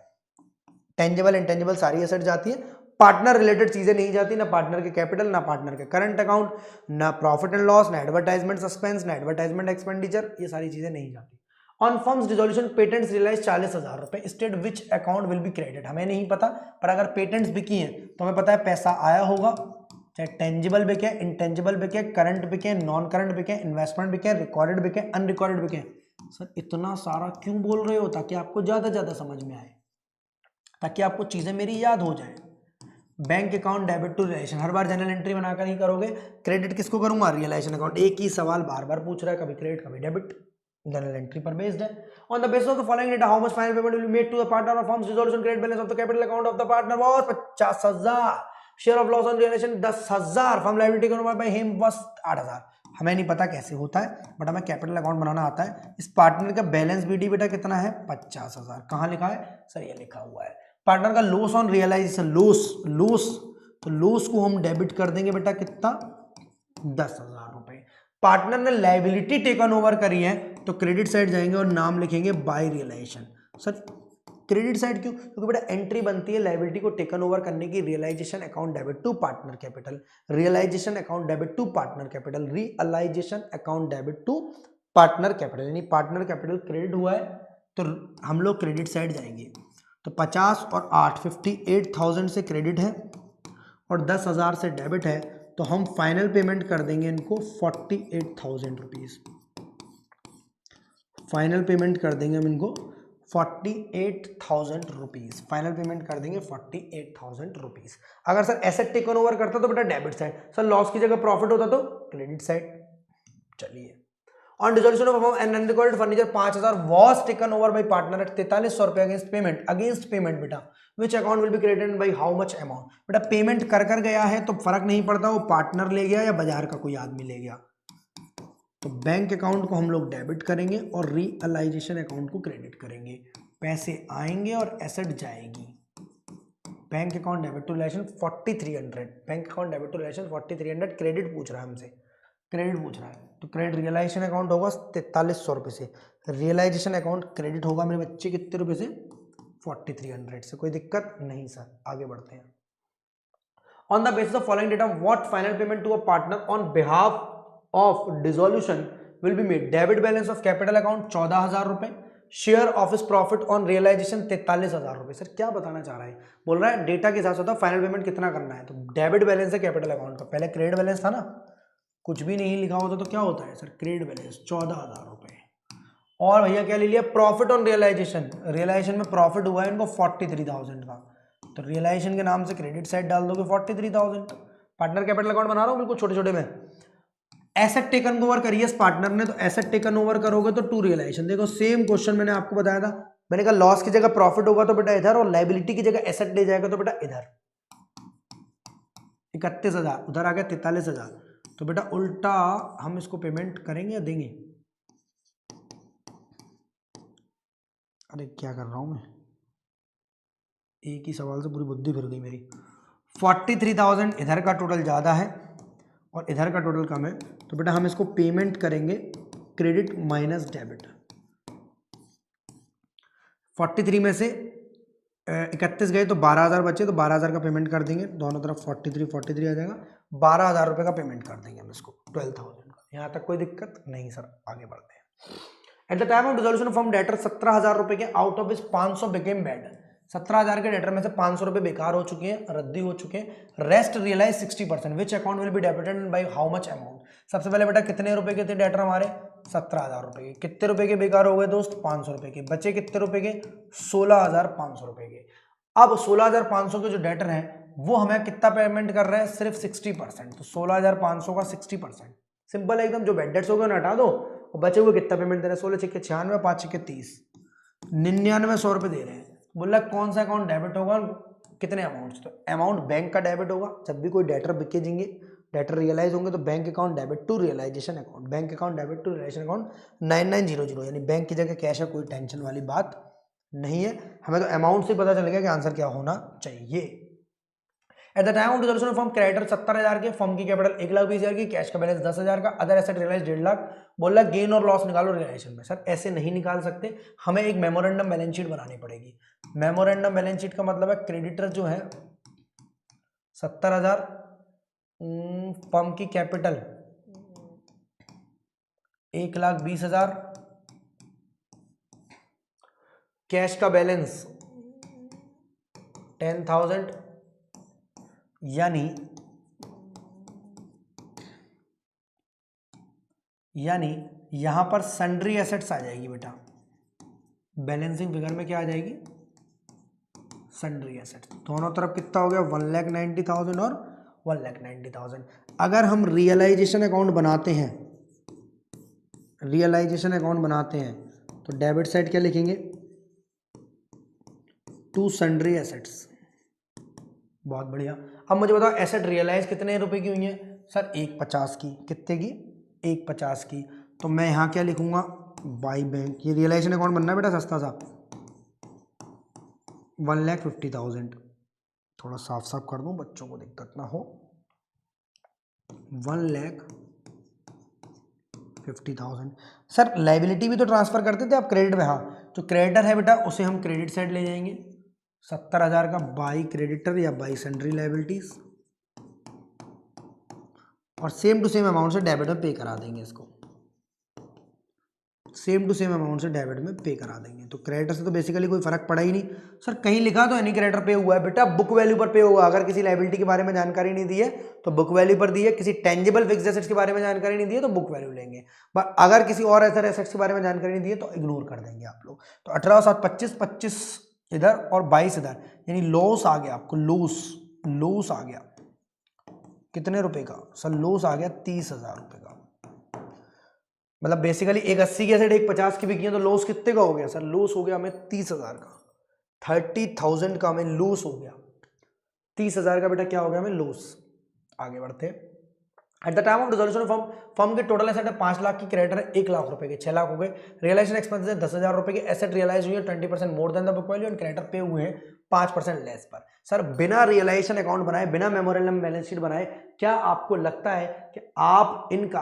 टेंजिबल इंटेंजिबल सारी एसेट जाती है। पार्टनर रिलेटेड चीजें नहीं जाती, ना पार्टनर के कैपिटल, ना पार्टनर के करंट अकाउंट, ना प्रॉफिट एंड लॉस, ना एडवर्टाइजमेंट सस्पेंस, ना एडवर्टाइजमेंट एक्सपेंडिचर, ये सारी चीजें नहीं जाती। On firms dissolution patents realise 40,000 रुपए, state which account will be credit, हमें नहीं पता, पर अगर पेटेंट्स बिकी हैं तो हमें पता है पैसा आया होगा, चाहे टेंजिबल बिके, इंटेंजिबल बिके, करंट बिके, नॉन करंट बिके, इन्वेस्टमेंट बिके, रिकॉर्डेड बिके, अनरिकॉर्डेड बिके। सर इतना सारा क्यों बोल रहे हो? ताकि आपको ज्यादा समझ में आए, ताकि आपको चीजें मेरी याद हो जाए। Bank account debit to realisation, हर बार जनरल एंट्री बनाकर ही करोगे। क्रेडिट किसको करूंगा? Realisation account. एक ही सवाल बार बार पूछ रहा है, कभी क्रेडिट कभी डेबिट, जनरल एंट्री पर बेस्ड है। On the basis of the following data how much final payment will be made to the partner of firms dissolution credit balance of the capital account of the partner was 50,000, share of loss on realisation 10,000, firm liability convert by him was 8,000। हमें नहीं पता कैसे होता है, बट हमें कैपिटल अकाउंट बनाना आता है। इस पार्टनर का बैलेंस बीडी बेटा कितना है? 50,000। कहां लिखा है? सर ये लिखा हुआ है। पार्टनर का लॉस ऑन रियलाइजेशन, लॉस, तो लॉस को हम डेबिट कर देंगे बेटा कितना? 10,000 रुपए। पार्टनर ने लायबिलिटी टेकन ओवर करी है तो क्रेडिट साइड जाएंगे और नाम लिखेंगे by realisation. Sir credit side क्यों? क्योंकि बेटा एंट्री बनती है लायबिलिटी को टेकन ओवर करने की, realisation account debit to partner capital, realisation account debit to partner capital, realisation account debit to partner capital, यानी पार्टनर कैपिटल क्रेडिट हुआ है तो हम लोग क्रेडिट साइड जाएंगे। तो 50 और 8 58,000 से क्रेडिट है और 10,000 से डेबिट है, तो हम फाइनल पेमेंट कर देंगे इनको 48,000 रुपीज। फाइनल पेमेंट कर देंगे हम इनको 48,000 रुपीज, फाइनल पेमेंट कर देंगे 48,000 रुपीज। अगर सर एसेट टेकन ओवर करता तो बेटा डेबिट साइड, सर लॉस की जगह प्रॉफिट होता तो क्रेडिट साइड। चलिए, on dissolution of an unrecorded furniture 5,000 was taken over by partner at 4300 रुपए अगेंस्ट पेमेंट बेटा, which account will be credited by how much amount? बेटा पेमेंट कर गया है तो फर्क नहीं पड़ता वो पार्टनर ले गया या बाजार का कोई आदमी ले गया। तो बैंक अकाउंट को हम लोग डेबिट करेंगे और रियलाइजेशन अकाउंट को क्रेडिट करेंगे। पैसे आएंगे और एसेट जाएगी। Bank account debit to realisation 4300, bank account debit to realisation 4300, credit पूछ रहा है हमसे, क्रेडिट पूछ रहा है, तो क्रेडिट रियलाइजेशन अकाउंट होगा 4300 रुपये से, रियलाइजेशन अकाउंट क्रेडिट होगा मेरे बच्चे कितने रुपए से, 4300 से। कोई दिक्कत नहीं सर, आगे बढ़ते हैं। On the basis of following data what final payment to a partner on behalf of dissolution will be made. Debit balance of capital account 14,000 रुपए, share of his profit on realisation 43,000 रुपए। सर क्या बताना चाह रहा है, बोल रहा है डेटा के हिसाब से फाइनल पेमेंट कितना करना है। तो डेबिट बैलेंस है कैपिटल अकाउंट का, पहले क्रेडिट बैलेंस था ना, कुछ भी नहीं लिखा होता तो क्या होता है सर, क्रेडिट बैलेंस 14,000 रुपए। और भैया क्या ले लिया, प्रॉफिट ऑन रियलाइजेशन, रियलाइजेशन में प्रॉफिट हुआ है इनको 43,000 का, तो रियलाइजेशन के नाम से क्रेडिट साइड डाल दोगे 43,000। पार्टनर कैपिटल अकाउंट बना रहा हूँ बिल्कुल छोटे छोटे में। एसेट टेकन ओवर करिए इस पार्टनर ने, तो एसेट टेकन ओवर करोगे तो टू रियलाइजेशन। देखो सेम क्वेश्चन मैंने आपको बताया था, मैंने कहा लॉस की जगह प्रॉफिट होगा तो बेटा इधर, और लाइबिलिटी की जगह एसेट ले जाएगा तो बेटा इधर। 31,000 उधर आ गया 43,000, तो बेटा उल्टा हम इसको पेमेंट करेंगे या देंगे। अरे क्या कर रहा हूं मैं, एक ही सवाल से पूरी बुद्धि फिर गई मेरी। 43,000 इधर का टोटल ज़्यादा है और इधर का टोटल कम है, तो बेटा हम इसको पेमेंट करेंगे क्रेडिट माइनस डेबिट। 43 में से 31 गए तो 12,000 बचे, तो 12,000 का पेमेंट कर देंगे, दोनों तरफ 43 आ जाएगा, 12,000 रुपये का पेमेंट कर देंगे हम इसको, 12,000 का। यहाँ तक कोई दिक्कत नहीं सर, आगे बढ़ते हैं। At the time of dissolution form debtor 17,000 रुपए के, out of which 500 became bad. 17,000 के डेटर में से 500 रुपए बेकार हो चुके हैं, रद्दी हो चुके हैं। Rest realise 60%, which account will be debited by how much amount. सबसे पहले बेटा कितने रुपए के थे डेटर हमारे, 17,000 रुपए के। कितने रुपए के बेकार हो गए दोस्त, 500 रुपए के। बचे कितने रुपए के, 16,500 रुपए के। अब 16,500 के जो डेटर हैं वो हमें कितना पेमेंट कर रहे हैं, सिर्फ 60%। तो 16,500 का 60%, सिंपल है एकदम। जो बेड डेट्स हो गए हटा दो, और बचे हुए कितना पेमेंट दे रहे हैं, 16 छक्के 96, 5 छक्के 30, 99 रुपए दे रहे हैं। बोला कौन सा अकाउंट डेबिट होगा, कितने अमाउंट, तो अमाउंट बैंक का डेबिट होगा। जब भी कोई डेटर बिके जाएंगे, डेटर रियलाइज होंगे, तो bank account debit to realisation account, bank account debit to realisation account 9900, यानी बैंक की जगह कैश है, कोई टेंशन वाली बात नहीं है। हमें तो अमाउंट से पता चल गया कि आंसर क्या होना चाहिए। Eight the time of dissolution form creditor 70,000 के, फॉर्म की कैपिटल 1,20,000 की, कैश का बैलेंस 10,000 का, अदर एसेट रियलाइज 1.5 लाख। बोला गेन और लॉस निकालो रियलाइजेशन में। सर ऐसे नहीं निकाल सकते, हमें एक मेमोरेंडम बैलेंस शीट बनानी पड़ेगी। मेमोरेंडम बैलेंस शीट का मतलब है क्रेडिटर जो है 70,000, फर्म की कैपिटल 1,20,000, कैश का बैलेंस 10,000, यानी यहां पर सन्ड्री एसेट्स आ जाएगी बेटा। बैलेंसिंग फिगर में क्या आ जाएगी, सन्ड्री एसेट्स। दोनों तरफ कितना हो गया, 1,90,000 और 1,90,000। अगर हम रियलाइजेशन अकाउंट बनाते हैं, रियलाइजेशन अकाउंट बनाते हैं, तो डेबिट साइड क्या लिखेंगे, टू सन्ड्री एसेट्स। बहुत बढ़िया। अब मुझे बताओ एसेट रियलाइज कितने रुपए की हुई है, सर 150 की। कितने की, 150 की। तो मैं यहाँ क्या लिखूंगा, बाई बैंक। ये रियलाइजेशन अकाउंट बनना है बेटा सस्ता सा, 1,50,000। थोड़ा साफ साफ कर दूं बच्चों को दिक्कत ना हो, 1,50,000। सर लाइबिलिटी भी तो ट्रांसफर करते थे आप क्रेडिट में, हाँ। जो क्रेडिटर है बेटा उसे हम क्रेडिट साइड ले जाएंगे, 70,000 का बाई क्रेडिटर या बाई सन्ड्री लाइबिलिटीज, और सेम टू सेम अमाउंट से डेबिट में पे करा देंगे इसको, सेम टू सेम अमाउंट से डेबिट में पे करा देंगे। तो क्रेडिटर से तो बेसिकली कोई फर्क पड़ा ही नहीं। सर कहीं लिखा तो एनी क्रेडिटर पे हुआ है बेटा, बुक वैल्यू पर पे होगा। अगर किसी लाइबिलिटी के बारे में जानकारी नहीं दी है तो बुक वैल्यू पर दी है, किसी टेंजिबल फिक्स्ड एसेट्स के बारे में जानकारी नहीं दी है तो बुक वैल्यू लेंगे। बट अगर किसी और ऐसे एसेट्स के बारे में जानकारी नहीं दी है तो इग्नोर कर देंगे आप लोग। तो 18 और 7 25, 25 इधर और 22 इधर, यानी लॉस आ गया आपको, लॉस आ गया कितने रुपए का, सर लॉस आ गया 30,000 रुपए का। मतलब बेसिकली एक 80 की एसेट एक 50 की बिकी है, तो लॉस कितने का हो गया, सर लॉस हो गया हमें 30,000 का, 30,000 का हमें लॉस हो गया, 30,000 का बेटा क्या हो गया हमें लॉस। आगे बढ़ते हैं। At the time of dissolution firm के टोटल एसेट है 5 लाख की, क्रेडिटर है 1 लाख रुपए के, 6 लाख हो गए। रियलाइजेशन एक्सपेंसेस है 10,000 रुपए के, एसेट रियलाइज हुई है 20% more than the book value and creditor पे हुए हैं 5% लेस पर। सर बिना रियलाइजेशन अकाउंट बनाए, बिना मेमोरेंडम बैलेंस शीट बनाए, क्या आपको लगता है कि आप इनका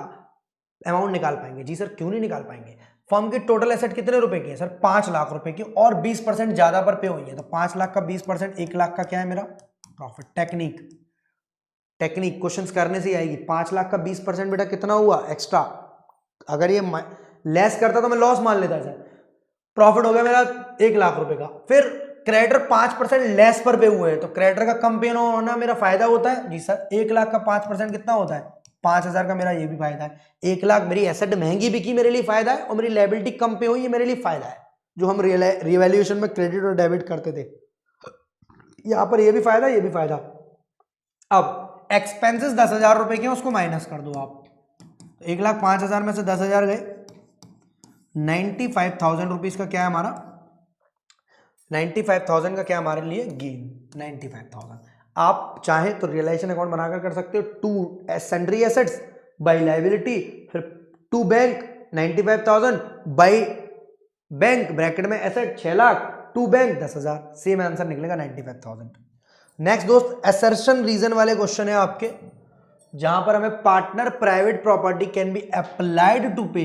अमाउंट निकाल पाएंगे? जी सर, क्यों नहीं निकाल पाएंगे? फर्म के टोटल एसेट कितने रुपए की है सर? 5 लाख रुपए की, और 20% ज्यादा पर पे हुई है, तो 5 लाख का 20% 1 लाख का क्या है मेरा? प्रॉफिट। टेक्निक क्वेश्चंस करने से आएगी। 5 लाख का 20% बेटा कितना हुआ एक्स्ट्रा? अगर ये लेस करता तो मैं लॉस मान लेता सर। प्रॉफिट हो गया मेरा 1 लाख रुपए का। फिर क्रेडिटर 5% लेस पर पे हुए हैं, तो क्रेडिटर का कम पे होना मेरा फायदा होता है। जी सर, 1 लाख का 5% कितना होता है? 5,000 का मेरा ये भी फायदा है। 1 लाख मेरी एसेट महंगी बिकी, मेरे लिए फायदा है, और मेरी लायबिलिटी कम पे हुई, ये मेरे लिए फायदा है। जो हम रिवैल्यूएशन में क्रेडिट और डेबिट करते थे, यहां पर ये भी फायदा, ये भी फायदा। अब एक्सपेंसेस 10,000 रुपए के, उसको माइनस कर दो आप। 1,05,000 में से 10,000 गए, 95,000 रुपीज का क्या है हमारा? 95,000 का क्या हमारे लिए? गेन। 95,000 आप चाहे तो रियलाइजेशन अकाउंट बनाकर कर सकते हो। To sundry assets by liability, फिर to bank 95,000 by bank bracket में asset 6 lakh, to bank 10,000, same answer निकलेगा 95,000। नेक्स्ट दोस्त, असर्शन रीजन वाले क्वेश्चन है आपके, जहां पर हमें partner private property can be applied to pay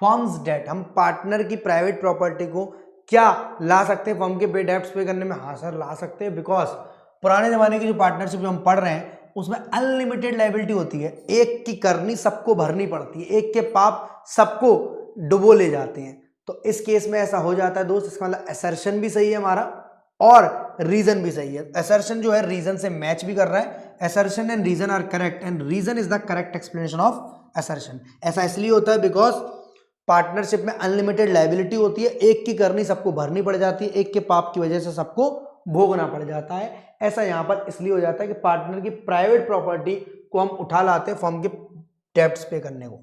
firms debt. हम पार्टनर की प्राइवेट प्रॉपर्टी को क्या ला सकते हैं फर्म के पे डेब्ट्स पे करने में? हाँ सर, ला सकते हैं, बिकॉज पुराने जमाने की जो पार्टनरशिप जो हम पढ़ रहे हैं उसमें अनलिमिटेड लायबिलिटी होती है, एक की करनी सबको भरनी पड़ती है, एक के पाप सबको डुबो ले जाते हैं। तो इस केस में ऐसा हो जाता है दोस्त। इसका मतलब असर्शन भी सही है हमारा और रीजन भी सही है। असर्शन जो है रीजन से मैच भी कर रहा है। Assertion and reason are correct and reason is the correct explanation of assertion. ऐसा इसलिए होता है बिकॉज पार्टनरशिप में अनलिमिटेड लायबिलिटी होती है, एक की करनी सबको भरनी पड़ जाती है, एक के पाप की वजह से सबको भोगना पड़ जाता है। ऐसा यहां पर इसलिए हो जाता है कि पार्टनर की प्राइवेट प्रॉपर्टी को हम उठा लाते हैं फर्म के डेब्ट्स पे करने को।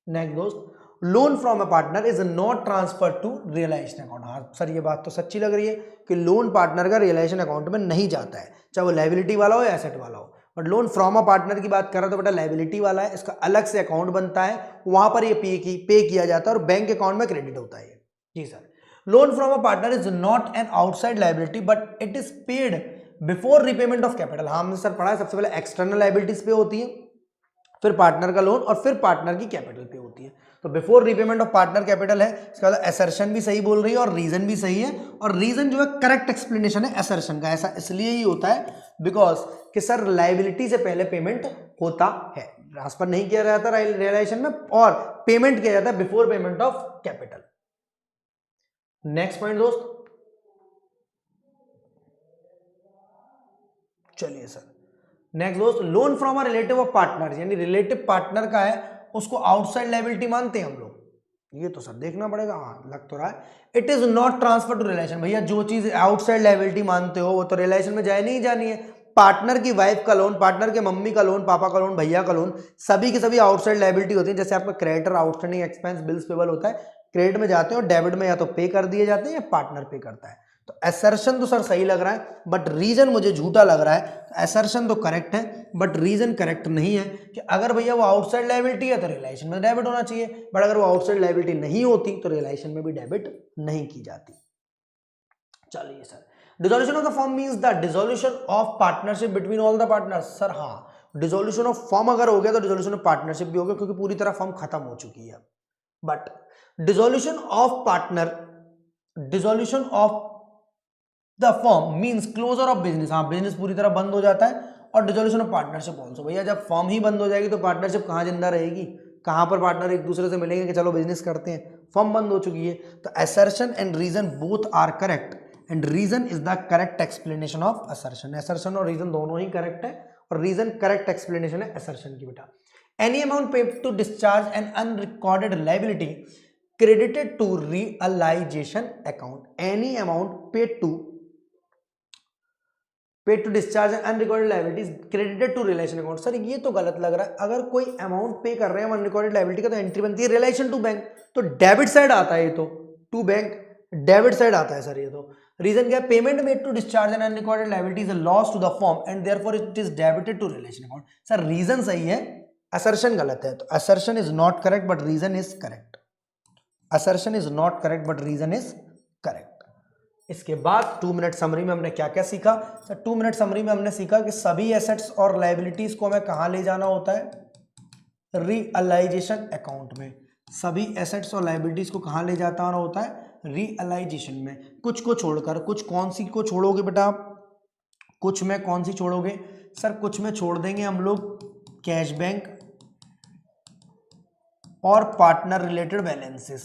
नेक्स्ट दोस्त, loan from a partner is not transfer to realisation account. हाँ सर, ये बात तो सच्ची लग रही है कि लोन पार्टनर का रियलाइजेशन अकाउंट में नहीं जाता है, चाहे वो लायबिलिटी वाला हो या एसेट वाला हो। But loan from a partner की बात कर रहा तो बेटा लायबिलिटी वाला है, इसका अलग से अकाउंट बनता है, वहां पर ये पे किया जाता है और बैंक अकाउंट में क्रेडिट होता है। जी sir, loan from a partner is not an outside liability but it is paid before repayment of capital. हाँ, हमने सर पढ़ा है, सबसे पहले एक्सटर्नल लायबिलिटीज पे होती है, फिर पार्टनर का लोन, और फिर पार्टनर की कैपिटल पे होती है। तो before repayment of partner capital है, इसका मतलब असर्शन भी सही बोल रही है और रीजन भी सही है। और रीजन जो है करेक्ट एक्सप्लेनेशन है असर्शन का। ऐसा इसलिए ही होता है बिकॉज कि सर लायबिलिटी से पहले पेमेंट होता है, ट्रांसफर नहीं किया जाता रियलाइजेशन में, और पेमेंट किया जाता है before payment of capital. Next point दोस्त, चलिए सर नेक्स्ट दोस्त, loan from a relative of partner, यानी रिलेटिव पार्टनर का है, उसको आउटसाइड लायबिलिटी मानते हैं हम लोग। ये तो सर देखना पड़ेगा, हाँ लग तो रहा है। It is not transfer to realisation. भैया जो चीज आउटसाइड लायबिलिटी मानते हो वो तो रिलेशन में जाए नहीं जानी है। पार्टनर की वाइफ का लोन, पार्टनर के मम्मी का लोन, पापा का लोन, भैया का लोन, सभी की सभी आउटसाइड लायबिलिटी होती है। जैसे आपका creditor outstanding expense bills payable होता है, क्रेडिट में जाते हैं और डेबिट में या तो पे कर दिए जाते हैं या पार्टनर पे करता है। तो असर्शन तो सर सही लग रहा है बट रीजन मुझे झूठा लग रहा है। असर्शन तो करेक्ट है बट रीजन करेक्ट नहीं है कि अगर भैया वो आउटसाइड लायबिलिटी है तो रियलाइजेशन में डेबिट होना चाहिए, बट अगर वो आउटसाइड लायबिलिटी नहीं होती तो रियलाइजेशन में भी डेबिट नहीं की जाती। चलिए sir, dissolution of the firm means the dissolution of partnership between all the partners. Sir हाँ, डिसोल्यूशन ऑफ फर्म अगर हो गया तो डिसोल्यूशन ऑफ पार्टनरशिप भी हो गया, क्योंकि पूरी तरह फर्म खत्म हो चुकी है। But dissolution of partner, dissolution of the firm means closure of business. हाँ, बिजनेस पूरी तरह बंद हो जाता है। और डिसोल्यूशन ऑफ पार्टनरशिप ऑल्सो। भैया जब फर्म ही बंद हो जाएगी तो पार्टनरशिप कहाँ जिंदा रहेगी? कहाँ पर पार्टनर एक दूसरे से मिलेंगे कि चलो बिजनेस करते हैं? फर्म बंद हो चुकी है। तो assertion and reason both are correct and reason is the correct explanation of assertion. Assertion और रीजन दोनों ही करेक्ट है और रीजन करेक्ट एक्सप्लेनेशन है असर्शन की बेटा। Any amount paid to discharge an unrecorded liability credited to realisation account. Any amount paid to discharge and unrecorded liabilities credited to realisation account. Sir ये तो गलत लग रहा है। अगर कोई अमाउंट पे कर रहे हैं अनरिकॉर्डेड लायबिलिटी का तो एंट्री बनती है रिलेशन टू बैंक, तो डेबिट साइड आता है ये तो, टू बैंक डेबिट साइड आता है सर ये तो। रीजन क्या है? Payment made to discharge and unrecorded liability is a loss to the firm and therefore it is debited to realisation account. Sir reason सही है असर्शन गलत है, तो assertion is not correct but reason is correct. Assertion is not correct but reason is correct. इसके बाद 2 मिनट समरी में हमने क्या क्या सीखा सर? 2 मिनट समरी में हमने सीखा कि सभी एसेट्स और लायबिलिटीज को हमें कहां ले जाना होता है? रियलाइजेशन अकाउंट में। सभी एसेट्स और लायबिलिटीज को कहां ले जाता होता है? रियलाइजेशन में। कुछ को छोड़कर, कुछ कौन सी को छोड़ोगे बेटा आप? कुछ में कौन सी छोड़ोगे सर? कुछ में छोड़ देंगे हम लोग कैश बैंक और पार्टनर रिलेटेड बैलेंसेस,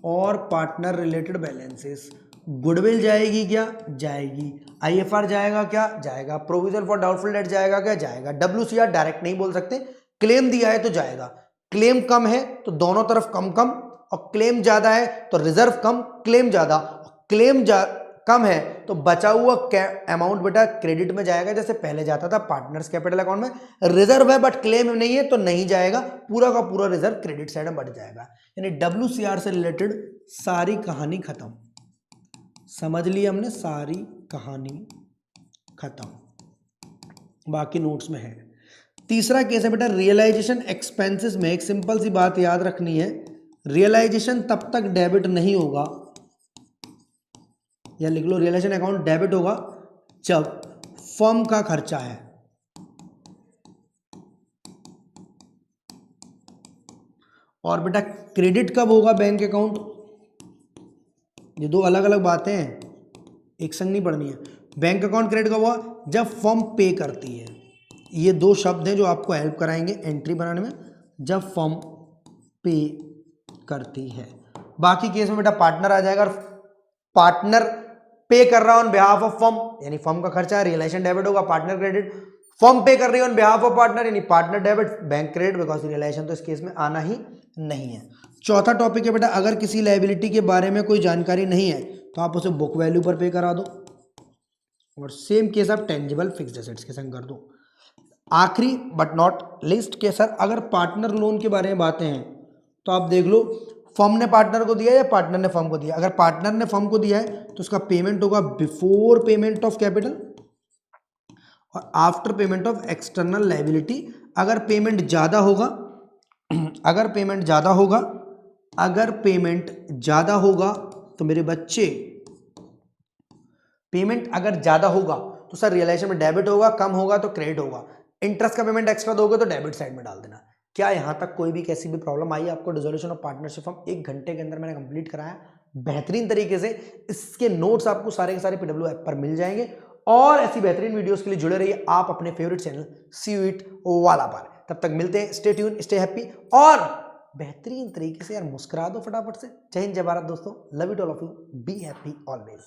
और पार्टनर रिलेटेड बैलेंसेस। गुडविल जाएगी क्या? जाएगी। आईएफआर जाएगा क्या? जाएगा। प्रोविजन फॉर डाउटफुल डेट जाएगा क्या? जाएगा। डब्ल्यूसीआर डायरेक्ट नहीं बोल सकते, क्लेम दिया है तो जाएगा। क्लेम कम है तो दोनों तरफ कम कम, और क्लेम ज्यादा है तो रिजर्व कम, क्लेम ज्यादा, क्लेम कम है तो बचा हुआ अमाउंट बेटा क्रेडिट में जाएगा, जैसे पहले जाता था पार्टनर्स कैपिटल अकाउंट में। रिजर्व है बट क्लेम नहीं है तो नहीं जाएगा, पूरा का पूरा रिजर्व क्रेडिट साइड में बढ़ जाएगा। यानी डब्ल्यूसीआर से रिलेटेड सारी कहानी खत्म। समझ लिया हमने? सारी कहानी खत्म, बाकी नोट्स में है। तीसरा केस है बेटा रियलाइजेशन एक्सपेंसेस में। एक सिंपल सी बात याद रखनी है, रियलाइजेशन तब तक डेबिट नहीं होगा, या लिख लो रियलाइजेशन अकाउंट डेबिट होगा जब फर्म का खर्चा है, और बेटा क्रेडिट कब होगा बैंक अकाउंट? ये दो अलग अलग बातें हैं, एक संग नहीं पढ़नी है। बैंक अकाउंट क्रेडिट कब हुआ? जब फर्म पे करती है। ये दो शब्द हैं जो आपको हेल्प कराएंगे एंट्री बनाने में, जब फर्म पे करती है। बाकी केस में बेटा पार्टनर आ जाएगा, पार्टनर पे कर रहा है ऑन बिहाफ ऑफ फर्म, यानी फर्म का खर्चा है, रियलाइजेशन डेबिट होगा, पार्टनर क्रेडिट। फर्म पे कर रही है ऑन बिहाफ ऑफ पार्टनर, यानी partner debit, bank credit, because realisation तो इस केस में आना ही नहीं है। चौथा टॉपिक है बेटा, अगर किसी लायबिलिटी के बारे में कोई जानकारी नहीं है तो आप उसे बुक वैल्यू पर पे करा दो, और सेम केस आप टेंजिबल फिक्स्ड एसेट्स के संग कर दो। आखिरी बट नॉट लिस्ट के सर, अगर पार्टनर लोन के बारे में बातें हैं तो आप देख लो फर्म ने पार्टनर को दिया या पार्टनर ने फर्म को दिया। अगर पार्टनर ने फर्म को दिया है तो उसका पेमेंट होगा बिफोर पेमेंट ऑफ कैपिटल और after payment of external liability. अगर पेमेंट ज्यादा होगा, अगर पेमेंट ज्यादा होगा, अगर पेमेंट ज्यादा होगा तो मेरे बच्चे, पेमेंट अगर ज्यादा होगा तो सर रियलाइजेशन में डेबिट होगा, कम होगा तो क्रेडिट होगा। इंटरेस्ट का पेमेंट एक्स्ट्रा दोगे तो डेबिट साइड में डाल देना। क्या यहां तक कोई भी कैसी भी प्रॉब्लम आई? आपको डिसोल्यूशन ऑफ पार्टनरशिप फॉर्म 1 घंटे के अंदर मैंने कंप्लीट कराया बेहतरीन तरीके से। इसके नोट्स आपको सारे के सारे पीडब्ल्यू ऐप पर मिल जाएंगे, और ऐसी बेहतरीन वीडियोस के लिए जुड़े रहिए आप अपने फेवरेट चैनल सीयूइट वाला पर। तब तक मिलते हैं, स्टे ट्यून, स्टे हैप्पी, और बेहतरीन तरीके से यार मुस्कुरा दो फटाफट से। जय हिंद, जय भारत दोस्तों, love it all of you, be happy always.